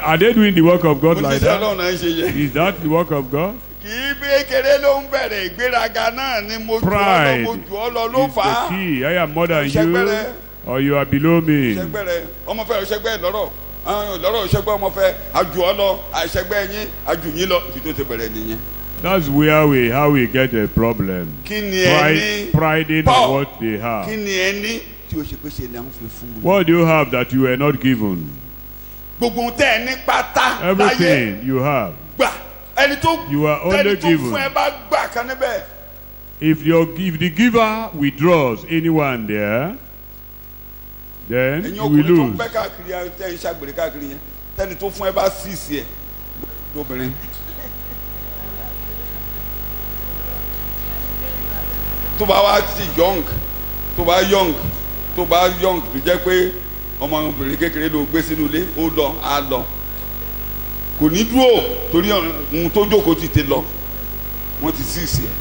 Are they doing the work of God like iṣẹ́ that? Ọlọ́run náà ń ṣe yẹn. Is that the work of God? kì í bí kékeré ló ń bẹ̀rẹ̀ ìgbéraga náà ni mo jù ọ́ lọ Pride mo jù ọ́ lọ ló is fà á. the key. I am more than you, Ṣẹgbẹ́rẹ́. or you are below me. ṣẹgbẹ́rẹ́ ọmọfẹ́ òṣègbè Ìlọ́rọ̀ Ìlọ́rọ̀ òṣègbè ọmọfẹ́ àjù ọ́ lọ àìṣègbè yín àjù yín lọ ibi tó ti bẹ̀rẹ̀ nìyẹn. That's where how we get a problem. kí ni ẹ ní Priding on what they kí have. ni ẹ ní tí o ṣe pé ṣe ni à ń fi fún mi. What do you have that you were not given? gbogbo tẹ ẹ ní pátá láyé Everything you have. gbà ẹni tó You are only ẹni tó given. fún ẹ bá gbà kan níbẹ̀. If the giver withdraws anyone there, then ẹ̀yin you will ọkùnrin tó ń lose. bẹ́ káàkiri tẹ́ ń ṣàgbèrè káàkiri yẹn tẹ́ni tó fún ẹ bá síìsì ẹ̀ lóbìnrin. tó bá wá sí young tó bá young tó jẹ́ pé ọmọbìnrin kékeré ló gbé sínú ilé ó lọ á lọ kò ní dúró torí ohun tó jókòó ti tè lọ wọ́n ti síìsì ẹ̀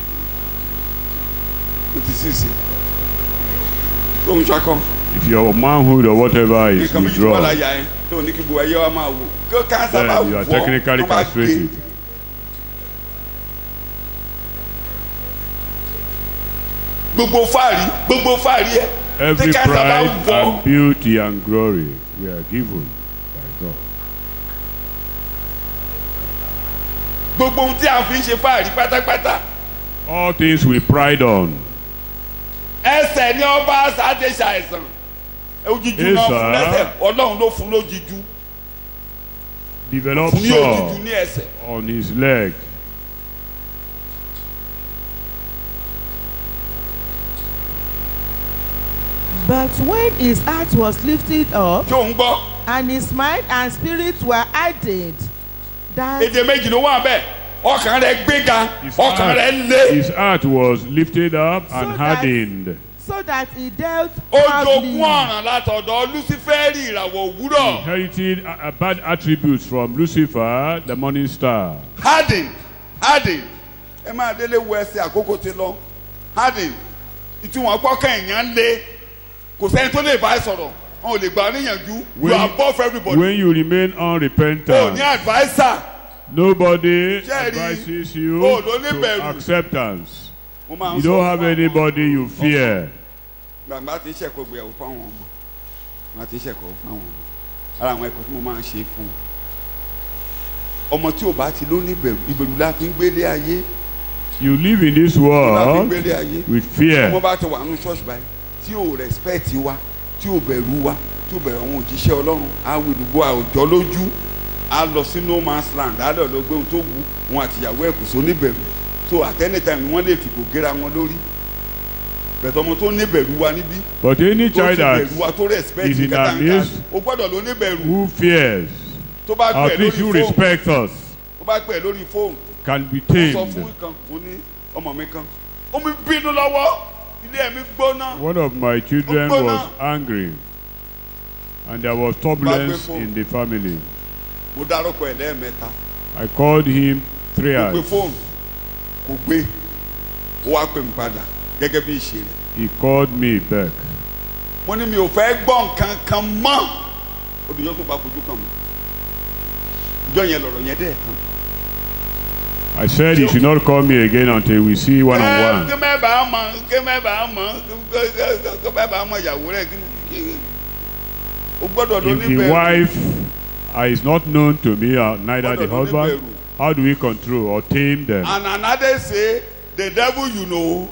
tó ń ṣakọ. If your manhood or whatever is nǹkan méjì wà withdrawn, láyà ẹ tó ní kí gbogbo ayé wa máa wò kí káńsà bá then you are wọ technically wọ́n bá gbé. castrated. gbogbo fáàrí ẹ Every tí káńsà bá pride wọ and beauty and glory we are given by God. gbogbo ohun tí a fi ń ṣe fáàrí pátápátá All things we pride on. ẹsẹ̀ ní ọba sáde ṣàìsàn òjijì náà fún lẹ́sẹ̀ Ọlọ́run ló fún lójijì Developed fún ní òjijì sore ní ẹsẹ̀. on his leg. But when his heart was lifted up, tí ò ń gbọ́ and his mind and spirit were hardened, that èdè méjì ló wà bẹ́ẹ̀ ọkàn rẹ̀ gbéga His ọkàn heart- rẹ̀ lé His heart was lifted up and that- hardened. so so that he dealt ó hardly. jogún ọ̀ràn látọ̀dọ̀ Lúsífẹ́rì ìràwọ̀ òwúrọ̀. Inherited bad attributes from Lucifer, the morning star. Harden ẹ máa délé wo ẹsẹ̀ àkókò ti lọ. Harden ìtumọ̀ pọ́kàn èèyàn lé kò sẹ́ni tó lè bá ẹ sọ̀rọ̀ wọn ò lè gbà níyànjú. You are above everybody. When you remain unrepentant, ní adviser. nobody advises you to acceptance. You don't have anybody you fear. Gbàgbá ti ṣẹ̀kọ̀ gbéyàwó fáwọn ọmọ. Gbàgbá ti ṣẹ̀kọ̀ fáwọn ọmọ. Ara àwọn ẹ̀kọ́ tí mo máa ń ṣe fún un. Ọmọ tí ò bá ti ló ní ìbẹ̀rù la fi ń gbélé ayé. You live in this world with fear. Ọmọ bá ti wà nínú ṣọ́ọ̀ṣì báyìí tí ò respect wa tí ò bẹ̀rù wa tí ò bẹ̀rù àwọn òjíṣẹ́ Ọlọ́run á wí ìdúgbò àwùjọ lójú á lọ sí no man's land á lọ gbé ohun tó wù wọn àtìyàwó ẹ̀ kò sí oníbẹ̀rù so at any time wọ́n lè fìbò gẹ́ra wọn lórí bẹ̀tẹ̀ ọmọ tó níbẹ̀rù wa níbí. But any child that is in our midst who fears, at least who respects us, ó bá pẹ̀ lórí fóònù can be tamed. sọ fún kan mo ní ọmọ mi kan ó mi bínú lọ́wọ́ ilé ẹ̀mí gbóná. One of my children was angry and there was turbulence in the family. Mo dárúkọ ẹ̀ lẹ́ẹ̀mẹ́ta. I called him 3 Kò gbé times. fóònù kò gbé ó wá pè mí padà gẹ́gẹ́ bí ìṣe rẹ̀. He called me back. Mo ní mi ò fẹ́ gbọ́ nǹkan kan mọ́ odùjọ́ tó bá fojú kàn mí. Ìjọ yẹn lọ̀rọ̀ yẹn dẹ̀ tán. I said he should not call me again until we see one on one. Kí mẹ́bàá mọ̀ ìyàwó rẹ̀ o gbọ́dọ̀ ló If the wife is not known to me, neither the husband, how do we control or tame them? And another say, the devil you know.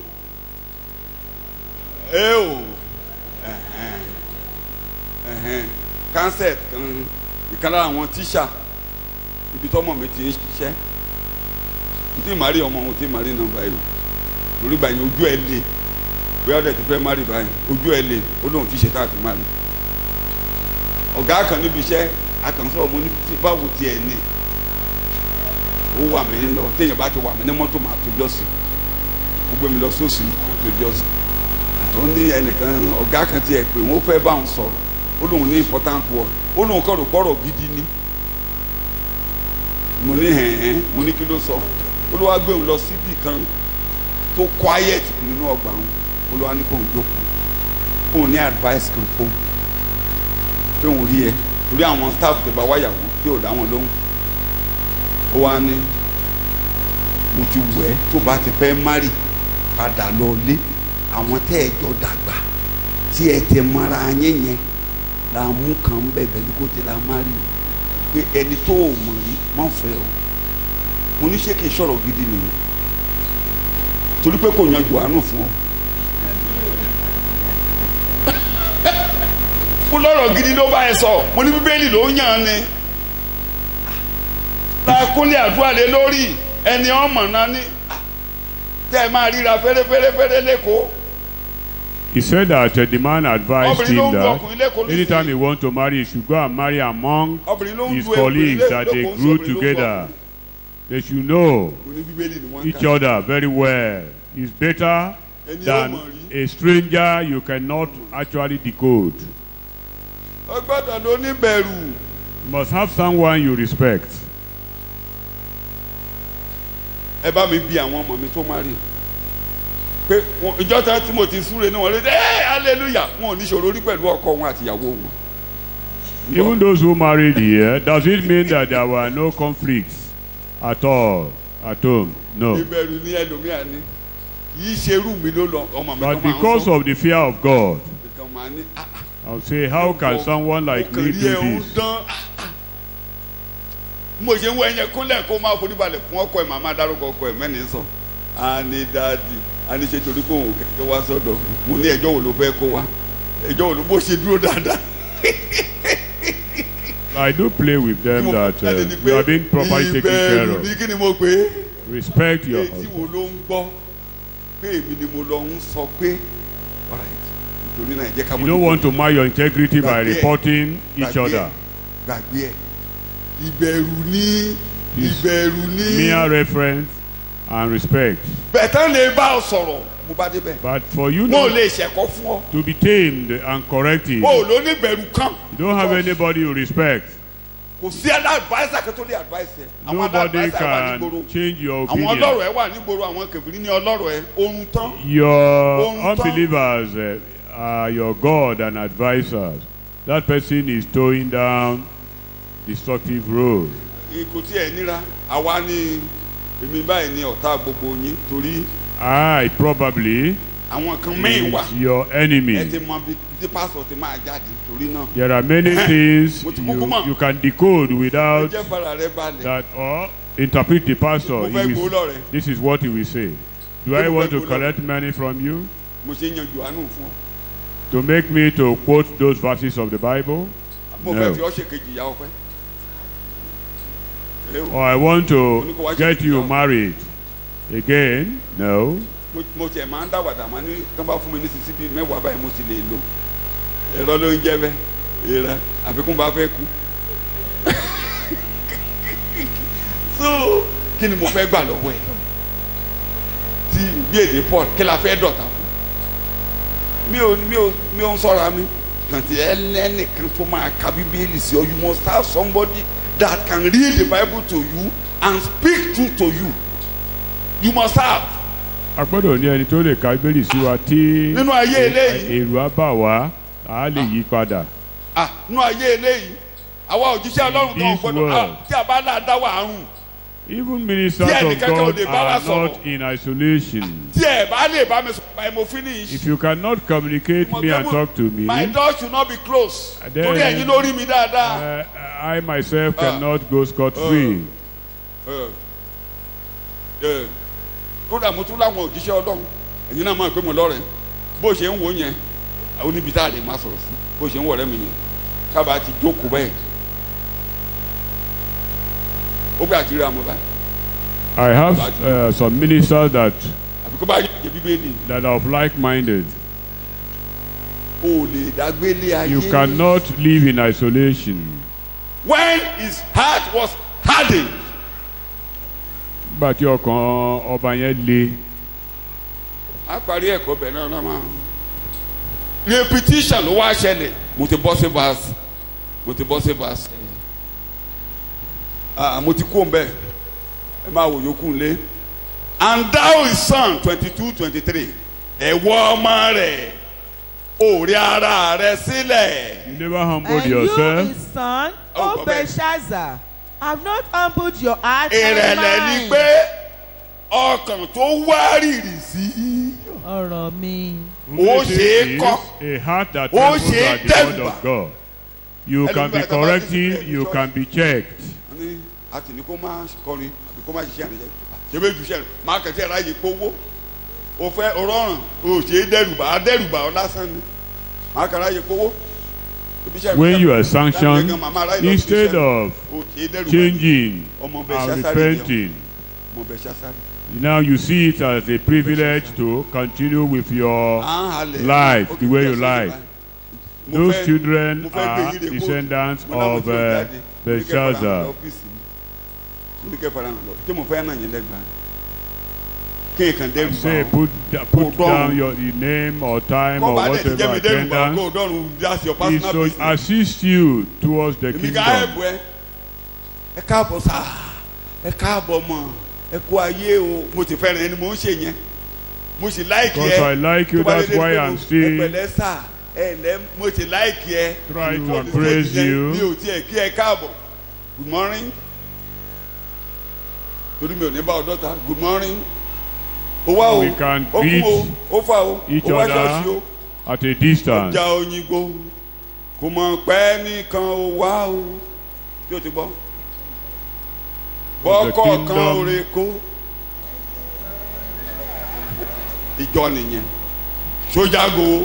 Cancer ìkan lára àwọn tíṣà ibi tọ́mọ mi ti ń ṣiṣẹ́ n tí màrí ọmọ òun tí màrí nọ́mbà yìí lórí ìgbà yẹn ojú ẹ lé bóyá ọdẹ ti fẹ́ márì báyìí ojú ẹ lé ó lóun ti ṣe káàkiri márì ọ̀gá kan níbi iṣẹ́ akànṣọ́ ọmọ ní báwo tiẹ̀ ní ó wà mí lọ téèyàn bá ti wà mí ní mọ́tò máa tó jọ́sìn ó gbé mi lọ sóòsì tó jọ́sìn ó ní ẹnìkan ọ̀gá kan tiẹ̀ pé wọ́n fẹ́ bá òun sọ̀rọ̀ ó lóun ní important word ó lóun kọ́ rògbọ́rọ̀ gidi ní mo ní hẹ̀hẹ́n mo ní kí ló sọ ó ló wá gbé òun lọ síbì kan tó quiet nínú ọgbà òun ó ló wá ní kó òun jókòó kó òun ní advice kan fún pé òun rí ẹ torí àwọn staff tó bá wáyàwó tí ò dá wọn lóhùn ó wá ní mo ti wẹ̀ tó bá ti fẹ́ márì padà lọ lé àwọn tẹ́ ẹ jọ dàgbà tí ẹ tẹ mọ́ra yẹn yẹn la mú kan bẹ̀bẹ̀ ní kó tẹ la márì o pé ẹni tó o mọ̀ rí mọ̀ fẹ́ o mo ní ṣé kí n sọ̀rọ̀ gidi nìyẹn torí pé kò yan Jòhánù fún ọ. mo lọ́rọ̀ gidi ló bá ẹ sọ mo ní Bíbélì ló yàn án ni ta kúnlẹ̀ àdúrà lé lórí ẹni ọmọ náà ní tẹ́ ẹ máa ríra fẹ́rẹ́fẹ́rẹ́ lẹ́kọ̀ọ́. He said that the man advised him that anytime he wants to marry, he should go and marry among his colleagues that they grew together. They should know each other very well. It's better than a stranger you cannot actually decode. You must have someone you respect. Ẹ bá mi bí àwọn ọmọ mi tó marry pé ìjọ tí mo ti súre ní wọn lé hallelujah wọn ò ní ṣòro rí pẹ̀lú ọkọ wọn àti ìyàwó wọn. Even those who married here, does it mean that there were no conflicts at all at home? No. Ìbẹ̀rù ni ẹlòmíà ní kì í ṣe irú mi ló lọ ọmọ mi. But because of the fear of God, I'll say, how can someone like me do this? Mo ṣe ń wọ ẹyẹ kúnlẹ̀ kó máa forí balẹ̀ fún ọkọ ẹ̀ màmá dárúkọ ọkọ ẹ̀ mẹ́rin sọ. A ní dáàdì a ní ṣe torí pé òun kẹ̀kẹ́ wá sọ́dọ̀ mo ní ẹjọ́ wo ló fẹ́ kó wá ẹjọ́ wo ló bó ṣe dúró dáadáa. I do play with them that you are being properly taken care of. Ìbẹ̀rù ní kí ni mo pè é? Respect your husband. Etí wo ló ń gbọ́ pé èmi ni mo lọ ń sọ pé nítorí náà jẹ́ ká you don't want to mar your integrity by reporting each other. Gbàgbé ẹ̀ ìbẹ̀rù ní ìbẹ̀rù ní. Mere reference and respect. Bẹ̀tẹ̀ lè bá ọ sọ̀rọ̀ mo bá débẹ̀. But for you wọn ò not lè ṣẹ̀kọ́ fún ọ. to be tamed and corrected, o ò ló ní bẹ̀rù kan. you don't have anybody you respect. kò sí adviser kan tó lè advice ẹ. àwọn Nobody adviser wà can nígboro. change your àwọn opinion. ọlọ́rọ̀ ẹ wà nígboro àwọn kèfèrí ní ọlọ́rọ̀ ẹ oorun tán. Your Ohun tán. unbelievers are your God and advisors. That person is towing down destructive road. kò tí ẹ níra àwa ni èmi báyìí ni ọ̀tá gbogbo yín torí I probably àwọn kan mẹ́rin wà. is your ẹ enemy. ti mọ bí tí pásítọ̀ ti máa jáde torí náà. There are many things Mo ti kúkú mọ̀. you can decode ẹ without jẹ́ fara rẹ balẹ̀. that, or interpret the pastor. Mo fẹ́ He gbowó will- lọ́rẹ̀. This is what he will say. Do Mo I fẹ́ want to gbowó collect money from you mo ṣe yan Jòhánù fún ọ. to make me to quote those verses of the Bible? mo No. fẹ́ fi ọ́ ṣe kejì ìyá ọpẹ́. Or I want to get you married again? No. mo tiẹ̀ máa ń dáwàdà máa ní tó bá fún mi ní sisi bíi mẹ́wàá báyìí mo sì lè lò ẹ̀rọ ló ń jẹ́ bẹ́ẹ̀ ìrẹ́ àfikún bá fẹ́ kú. So kí ni mo fẹ́ gbà lọ́wọ́ ẹ̀ tí bí èdè Paul kí la fẹ́ dọ̀tà fún mi ò ń sọ̀rọ̀ mi kàntì ẹlẹ́nìkan tó máa ka bíbélì sí ọ. You must have somebody that can read the Bible to you and speak truth to you. You must have. A gbọ́dọ̀ ní ẹni tó lè ka Bíbélì sí wa tí Nínú ayé eléyìí. èrò á bà wá, a lè yí padà. Nínú ayé eléyìí àwa òjíṣẹ́ Ọlọ́run kan This gbọ́dọ̀ world. tí a bá là dá wà àrùn Even ministers Tí of ẹnìkankan ò God lè bá wa are sọ̀rọ̀. not in isolation. tí ẹ bá lè bá mi sọ by mo finish. If you cannot communicate me and talk to me, My door should not be closed. And then- Torí ẹ̀yin ló rí mi dáadáa. I myself cannot go scot-free. Kódà mo tún láwọn òjíṣẹ́ Ọlọ́run ẹ̀yin náà mọ̀ pé mo lọ́rẹ̀ẹ́ bó ṣe ń wò yẹn àwọn níbi tá a lè máa sọ̀rọ̀ sí bó ṣe ń wọ̀ rẹ́ mi yẹn kábàá ti jókòó bẹ́ẹ̀ ó bẹ́ẹ̀ àti rí àmọ́ báyìí I have some ministers that àbí kó bá yẹ Bíbélì are of like-minded. o lè dágbélé ayé. You cannot live in isolation. When his heart was hardened. Nígbà tí ọkàn ọba yẹn le. A parí ẹ̀kọ́ bẹ̀ náà náà máa. Repetition ló wá ṣẹlẹ̀. Mo ti bọ́ sí verse. Mo ti kó mbẹ́. Ẹ máa wò yókù lé. And thou his son 22-23. Ẹ̀wọ́ ọmọ rẹ̀. Òrì ara rẹ̀ sílẹ̀. You never humbled And you, yourself. his son, Oh, O Belshazzar, have not humbled your heart and Ìrẹ̀lẹ̀ ni mind. pé ọkàn tó wárìrì sí. Ọ̀rọ̀ mi. Ó ṣe é Humility kọ́. is a heart that Ó trembles ṣe é at the word dẹ́rùbà. of God. You can be corrected, you can be checked. Ní àti ní kó máa kọrin àbí kó máa ṣiṣẹ́ àníjẹ́ ṣé bẹ́ẹ̀ ju iṣẹ́ rẹ̀ máa kẹ̀sí ẹ̀rá yìí kówó o fẹ́ ọ̀rọ̀ràn o ṣe é dẹ́rùbà á ọ lásán ni máa kẹ̀rá yìí kówó. When you are sanctioned, instead of changing and repenting, now you see it as a privilege to continue with your life the way you like. Those children are descendants of Belshazzar. Say put down your name or time or whatever attendance is to assist you towards the kingdom. Ẹ káàbọ̀ sá ẹ káàbọ̀ mọ̀ ẹ kú ayé o mo ti fẹ́ràn ẹni mo ń ṣe yẹn mo sì láìkì ẹ. Because I like you, that's why I'm still ẹ pẹ̀lẹ́ sá ẹ ǹlẹ́ mo sì láìkì ẹ. try to appraise you. mi ò tiẹ̀ kí ẹ káàbọ̀ good morning torí mi ò ní bá ọ dọ́ta good morning ó wá o We can ó kú greet o ó fà o each ó wá ṣọ́ọ̀ṣì o. other at a distance. ọjà òyìnbó kò mọ̀ pé nìkan ó wá o tí o ti gbọ́ bọ́kọ̀ kan òre kó ìjọ nìyẹn sójàgò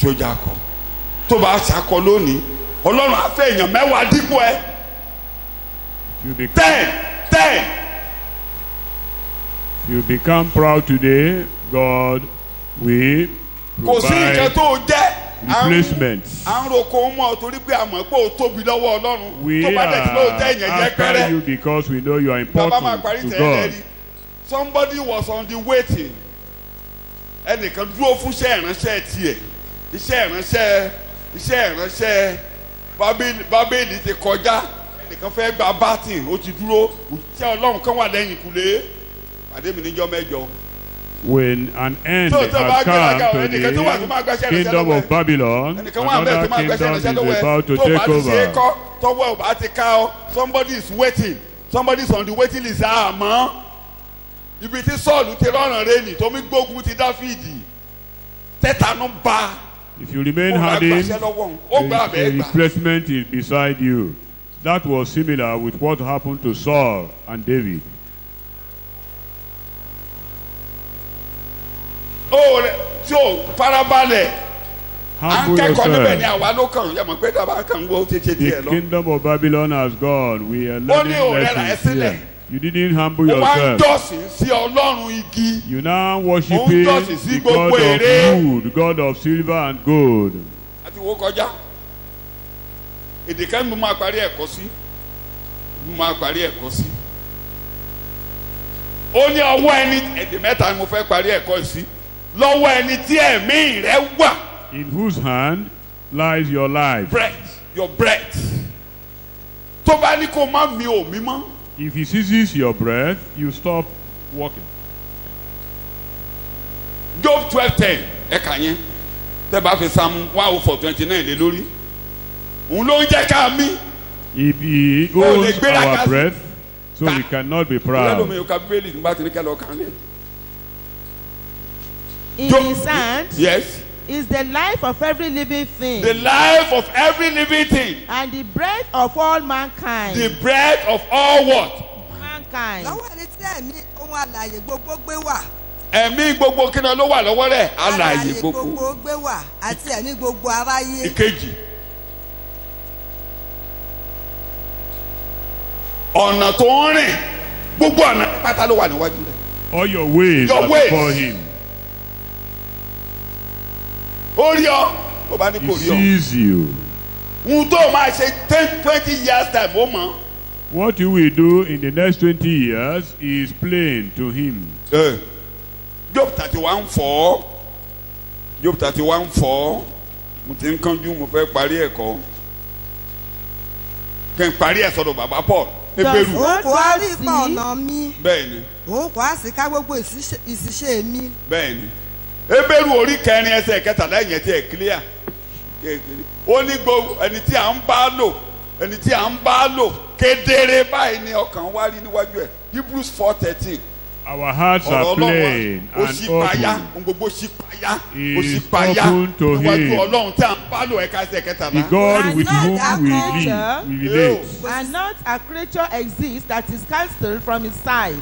sójàkọ tó bá ṣakọ lónìí ọlọ́run á fẹ́ èèyàn mẹ́wàá dípò ẹ ten. You become proud today, God will kò sí nǹkan provide tó jẹ́ replacements. à ń roko mọ́ torí pé àmọ́ pé o tóbi lọ́wọ́ ọlọ́run We tó bá dẹ̀ tí lóò jẹ́ are èèyàn jẹ́ after pẹ́rẹ́. you because we know you are Bàbá máa important parí to tẹ̀lé God. rí somebody was on the waiting ẹnìkan dúró fún iṣẹ́ ìránṣẹ́ tiẹ̀ iṣẹ́ ìránṣẹ́ bábélì ti kọjá ẹnìkan fẹ́ gba bátìn ó ti dúró iṣẹ́ Ọlọ́run kan wà lẹ́yìn kùlé pàdé mi níjọ́ mẹ́jọ. When an end has come to the kingdom of Babylon, another kingdom is about to take over. Tọ́wọ́ ọba ti ká ọ, somebody is waiting, somebody is on the waiting list àmọ́ ibi tí Sọ́ọ̀lù ti rọrùn rẹ́ni tó mi gbógun ti Dáfídì tẹ́tanú bá. If you remain hardened, the replacement is beside you. That was similar with what happened to Saul and David. Tí o farabalẹ̀ Humble akẹ́kọ̀ọ́ níbẹ̀ ni yourself. àwa ló kàn yẹ mọ̀ pé dábàá kàn gbọ́ tètè díẹ̀ The lọ. kingdom of Babylon has gone. We are Ó ní learning ọ̀rẹ́ rà ẹ́ lessons sílẹ̀. here. You didn't humble Ó wá ń yourself. jọ́sìn sí Ọlọ́run igi. You now Ó ń worshiping jọ́sìn sí the God gbogbo ère. of wood, God of silver and gold. Àti wo kọjá. Èdè kan mo máa parí ẹ̀kọ́ sí. Ó ní ọwọ́ ẹni èdè mẹ́ta ni mo fẹ́ parí ẹ̀kọ́ sí. Lọ́wọ́ ẹni tí ẹ̀mí rẹ̀ wà. In whose hand lies your life? Your breath. Tó bá ní kó má mi ò mí mọ́. If he seizes your breath, you stop walking. Job 12:10 ẹ̀ka yẹn tẹ́ bá fi Psalm 104:29 lé lórí. Òun ló ń jẹ́ ká mí. If he owns our breath, so we cannot be proud. In his hand Yes. is the life of every living thing, The life of every living thing. and the breath of all mankind. The breath of all what? Mankind. lọ́wọ́ ẹni tí ẹ̀mí ohun àlàyé gbogbo gbé wà. Ẹ̀mí gbogbo kí ni ló wà lọ́wọ́ rẹ̀? Alààyè gbogbo. gbé wà àti ẹ̀mí gbogbo aráyé. Ìkejì. Ọ̀nà tó ń rìn gbogbo ọ̀nà pátá ló wà níwájú rẹ̀. All your ways Your are ways. before him. Ó rí ọ. Ó bá ní He kò rí ọ. sees you. Ohun tó máa ṣe 20 years time ó mọ̀. What you will do in the next 20 years is plain to him. Job 31:4. Job 31:4. Mo ti ń kánjú mo fẹ́ parí ẹ̀kọ́. Kẹ́ ń parí ẹ̀ sọ́dọ̀ bàbá Paul. Ebéèrú. òun kò á rí ipa ọ̀nà mi. Bẹ́ẹ̀ni. òun kò á sì ká gbogbo ìṣiṣẹ́ mi. Bẹ́ẹ̀ni. Ebéèrú orí kẹrin ẹsẹ̀ kẹtàlá ìyẹn tí ẹ̀ clear. Ó ní gbogbo ẹni tí à ń bá lò kedere báyìí ni ọkàn wá rí níwájú ẹ̀. Hebrews 4:13. Our hearts are plain and open. Gbogbo ṣípayá. Is open to níwájú him. Ọlọ́run tí à ń bá lò ẹ̀ka ẹsẹ̀ The kẹtàlá. God with And whom not we a live, we relate. And not a creature exists that is cancelled from his sight.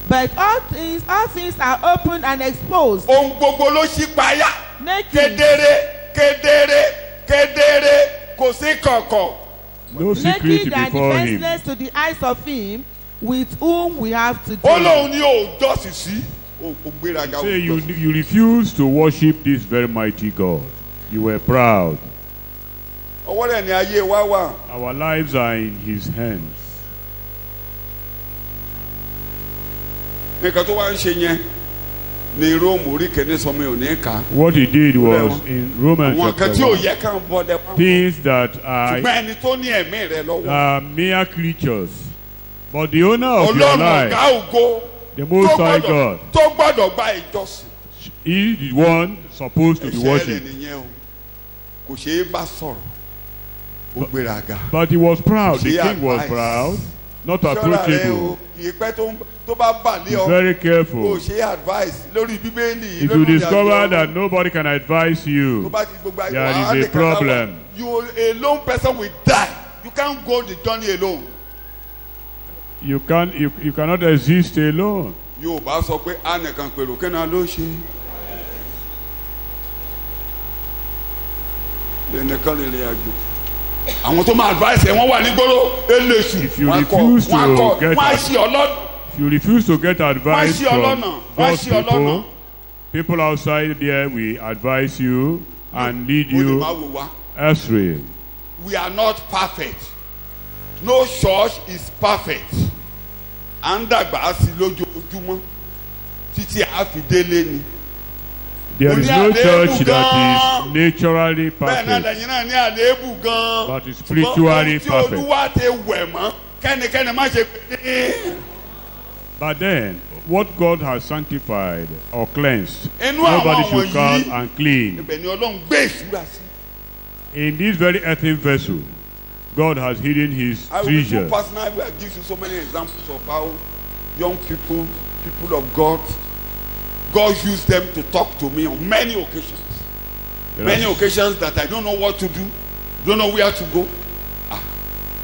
But all things are open and exposed. Ohun gbogbo ló ṣípayá. Naked, kedere kò sí kọ̀kọ̀. No secret naked and before him. defenseless to the eyes of him with whom we have to do. Ó lóun ní òòjọ́sì sí. Ó gbéraga Say òòjọ́sì. you refuse to worship this very mighty God. You were proud. Ọwọ́ rẹ̀ ni ayé wa wà. Our lives are in his hands. Nǹkan tó wá ń ṣe yẹn ní Róòmù orí kẹ́ni sọmi ò ní kà. What he did was in Romans Àwọn kan tí chapter ò 1. yẹ kàn bọ́ dẹ pamọ́. Things that are Ṣùgbọ́n ẹni tó ní ẹ̀mí rẹ lọ́wọ́. mere creatures. But the owner of your Ọlọ́run life, ọ̀gá ògo. the Most High God, Tó gbọ́dọ̀ gba ìjọsìn. he is the one supposed to be Ẹ̀ṣẹ̀ rẹ̀ worshipped. nìyẹn o. Kò ṣeé bá sọ̀rọ̀. Ó gbéraga. But he was proud. The He king was advised. proud, not Ṣọ́ra rẹ o, approachable. kì í pẹ́ tó bá bà lé He's ọ. very Kò careful. ṣe advice lórí Bíbélì. If you discover that nobody can advise you, there is a problem. You a lone person will die. You can't go the journey alone. You cannot exist alone. Yorùbá sọ pé a nìkan pèrò kí náà ló ṣe. Ẹnìkan lè rìn àjò. Àwọn tó máa advice ẹ̀ wọ́n wà nígboro eléṣù. If you refuse to get wọ́n á ṣì ọlọ́dún. If you refuse to get advice Why from Why God's she alone? people outside there will advise you and lead Ó lè you má wò wá. astray. We are not perfect. No church is perfect. À ń dàgbà sí lójoojúmọ́ títí a fi délé ni. There is no church that is naturally bẹ́ẹ̀ náà perfect, lẹ́yìn náà ní àléébù gan. but is spiritually Ṣùgbọ́n ohun tí perfect. Olúwa ti wẹ̀ mọ́ kẹ́nikẹ́ni má ṣe pè ní. But then, what God has sanctified or cleansed, Inú nobody àwọn should call wọ̀nyí unclean. ibẹ̀ ni Ọlọ́run gbé ìṣúra sí. In this very earthen vessel, God has hidden his I will be treasure. too personal. I will give you so many examples of how young people of God used them to talk to me on many occasions. Many occasions that I don't know what to do, don't know where to go.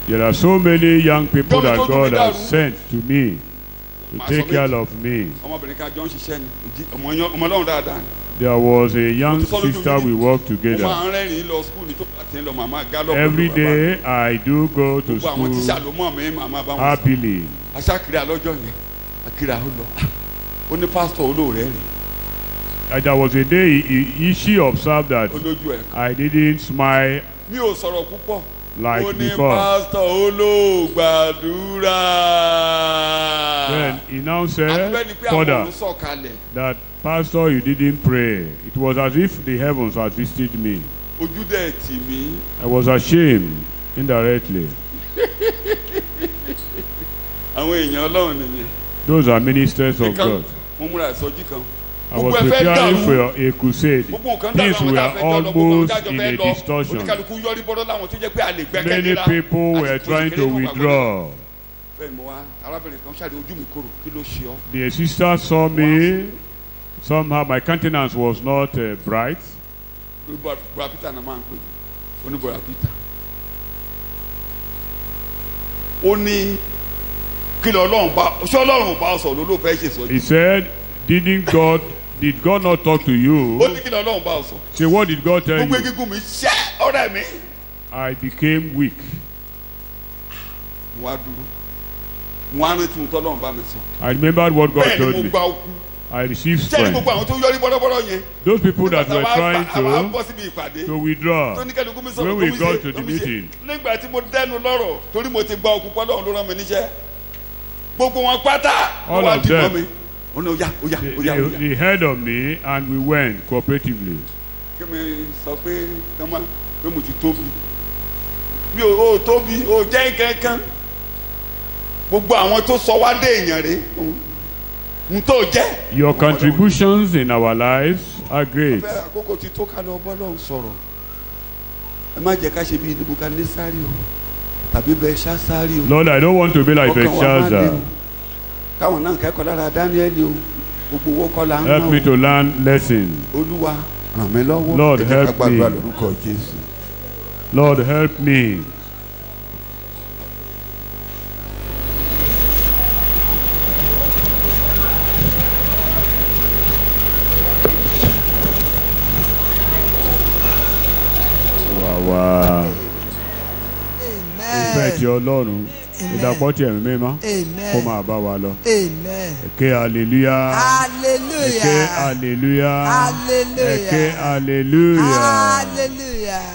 There are so many young people that Don't God do has that. sent to me to take care of me. Ọmọbìnrin kan jọ ń ṣiṣẹ́ ni ọmọ Ọlọ́run dáadáa. There was a young sister we worked Mo together. máa ń rẹ́rìn-ín lọ school ní tó bá ti ń lọ màmá gallop. Every day I do go to Gbogbo àwọn tíṣà school ló mọ̀ mí màmá bá wọn sọ. happily. Aṣákiri àlọ́jọ́ yẹn akiri àlọ́ ó ní pásítọ̀ olóòrẹ́ rẹ̀ And there was a day she observed that olójú ẹ̀. I didn't smile Mi ò sọ̀rọ̀ púpọ̀. like Ó ní before. pásítọ̀ olóògbàdúrà. Then he now said Àbẹ́ni pé àwọn further ọ̀run sọ̀kalẹ̀. that, Pastor, you didn't pray. It was as if the heavens had visited me. Ojú dẹ̀ tì mí. I was ashamed indirectly. Àwọn èèyàn Ọlọ́run nìyẹn. Those are ministers of Nìkan God. mo múra ìsọjí kan. I was Gbogbo ẹ fẹ́ preparing dàrú. for a crusade. Gbogbo nǹkan Things dàrú àwọn were tá a fẹ́ jọ lọ, gbogbo àwọn almost tá a jọ in fẹ́ a lọ. distortion. Oníkálukú yọrí bọ́dọ̀ láwọn tó jẹ́ pé a lè gbẹ́kẹ̀lé Many ra. people were Àti trying to òṣèlú nípa withdraw. Bẹ́ẹ̀ mo wá arábìnrin kan ṣáà ojú mi korò kí ló ṣe ọ́. The sister saw me. Somehow my countenance was not bright. Bùrà Peter náà máa ń pè oníbùrà Peter. Ó ní kí lọ Ọlọ́run bá ṣé Ọlọ́run bá ọ sọ̀rọ̀ ló fẹ́ ṣe sọ́jú. He said, did God not talk to you? Ó ní kí lọ Ọlọ́run bá ọ sọ. Say, what did God tell Gbogbo you? egungun mi ṣẹ́ ọ̀rẹ́ mi. I became weak. Mo wá dúró. Mo wá rántí ohun tọ́lọ́run bá mi sọ. I remembered what God Bẹ́ẹ̀ ni told mo me. gba okun. I received Ṣé ní gbogbo strength. àwọn tó yọrí bọ́dọ́bọ́dọ́ yẹn? Those people that were trying àwọn to bọ́ síbi ìpàdé. withdraw, Tó ní kẹ́lùkù mi sọ̀rọ̀ when tó we mi got ṣe to the tó mi ṣe. meeting, Nígbà tí mo dẹnu lọ́rọ̀ torí mo ti gba okun pọ́lọ́run ló rán mi níṣẹ́. Gbogbo wọn pátá ló All wá of dì mọ́ them. mi. Ó ní oya. they heard of me and we went cooperatively. Kí mi sọ pé kọ́má pé mo ti tóbi. Mi ò tóbi, ò jẹ́ kankan. Gbogbo àwọn tó sọ wá dé èèyàn rè ń tó jẹ́. Your contributions in our lives are great. Bẹ́ẹ̀ àkókò ti tó ká lọ bọ́lọ́run sọ̀rọ̀. Ẹ má jẹ́ ká ṣe bí Nebukadnesari o tàbí Belshazzari o. Lord, I don't want to be like Ọkàn wa máa Belshazzar. dé o. Káwọn náà kẹ́kọ̀ọ́ lára Dáníẹ́lì o. Gbogbo owó kọ́ la ń ná Help o. me to learn lessons. Olúwa ràn mí lọ́wọ́. Lord, Ẹ jẹ́ ká help gbàdúrà me. lórúkọ Jésù. Lord, help me. Wàá ìfẹ́ ti Ọlọ́run ìdàpọ̀ tí ẹ̀mí mímọ́ kó máa bá wa lọ. Amen. Èké hallelujah. Èké Hallelujah. hallelujah. Hallelujah. Èké hallelujah. Hallelujah.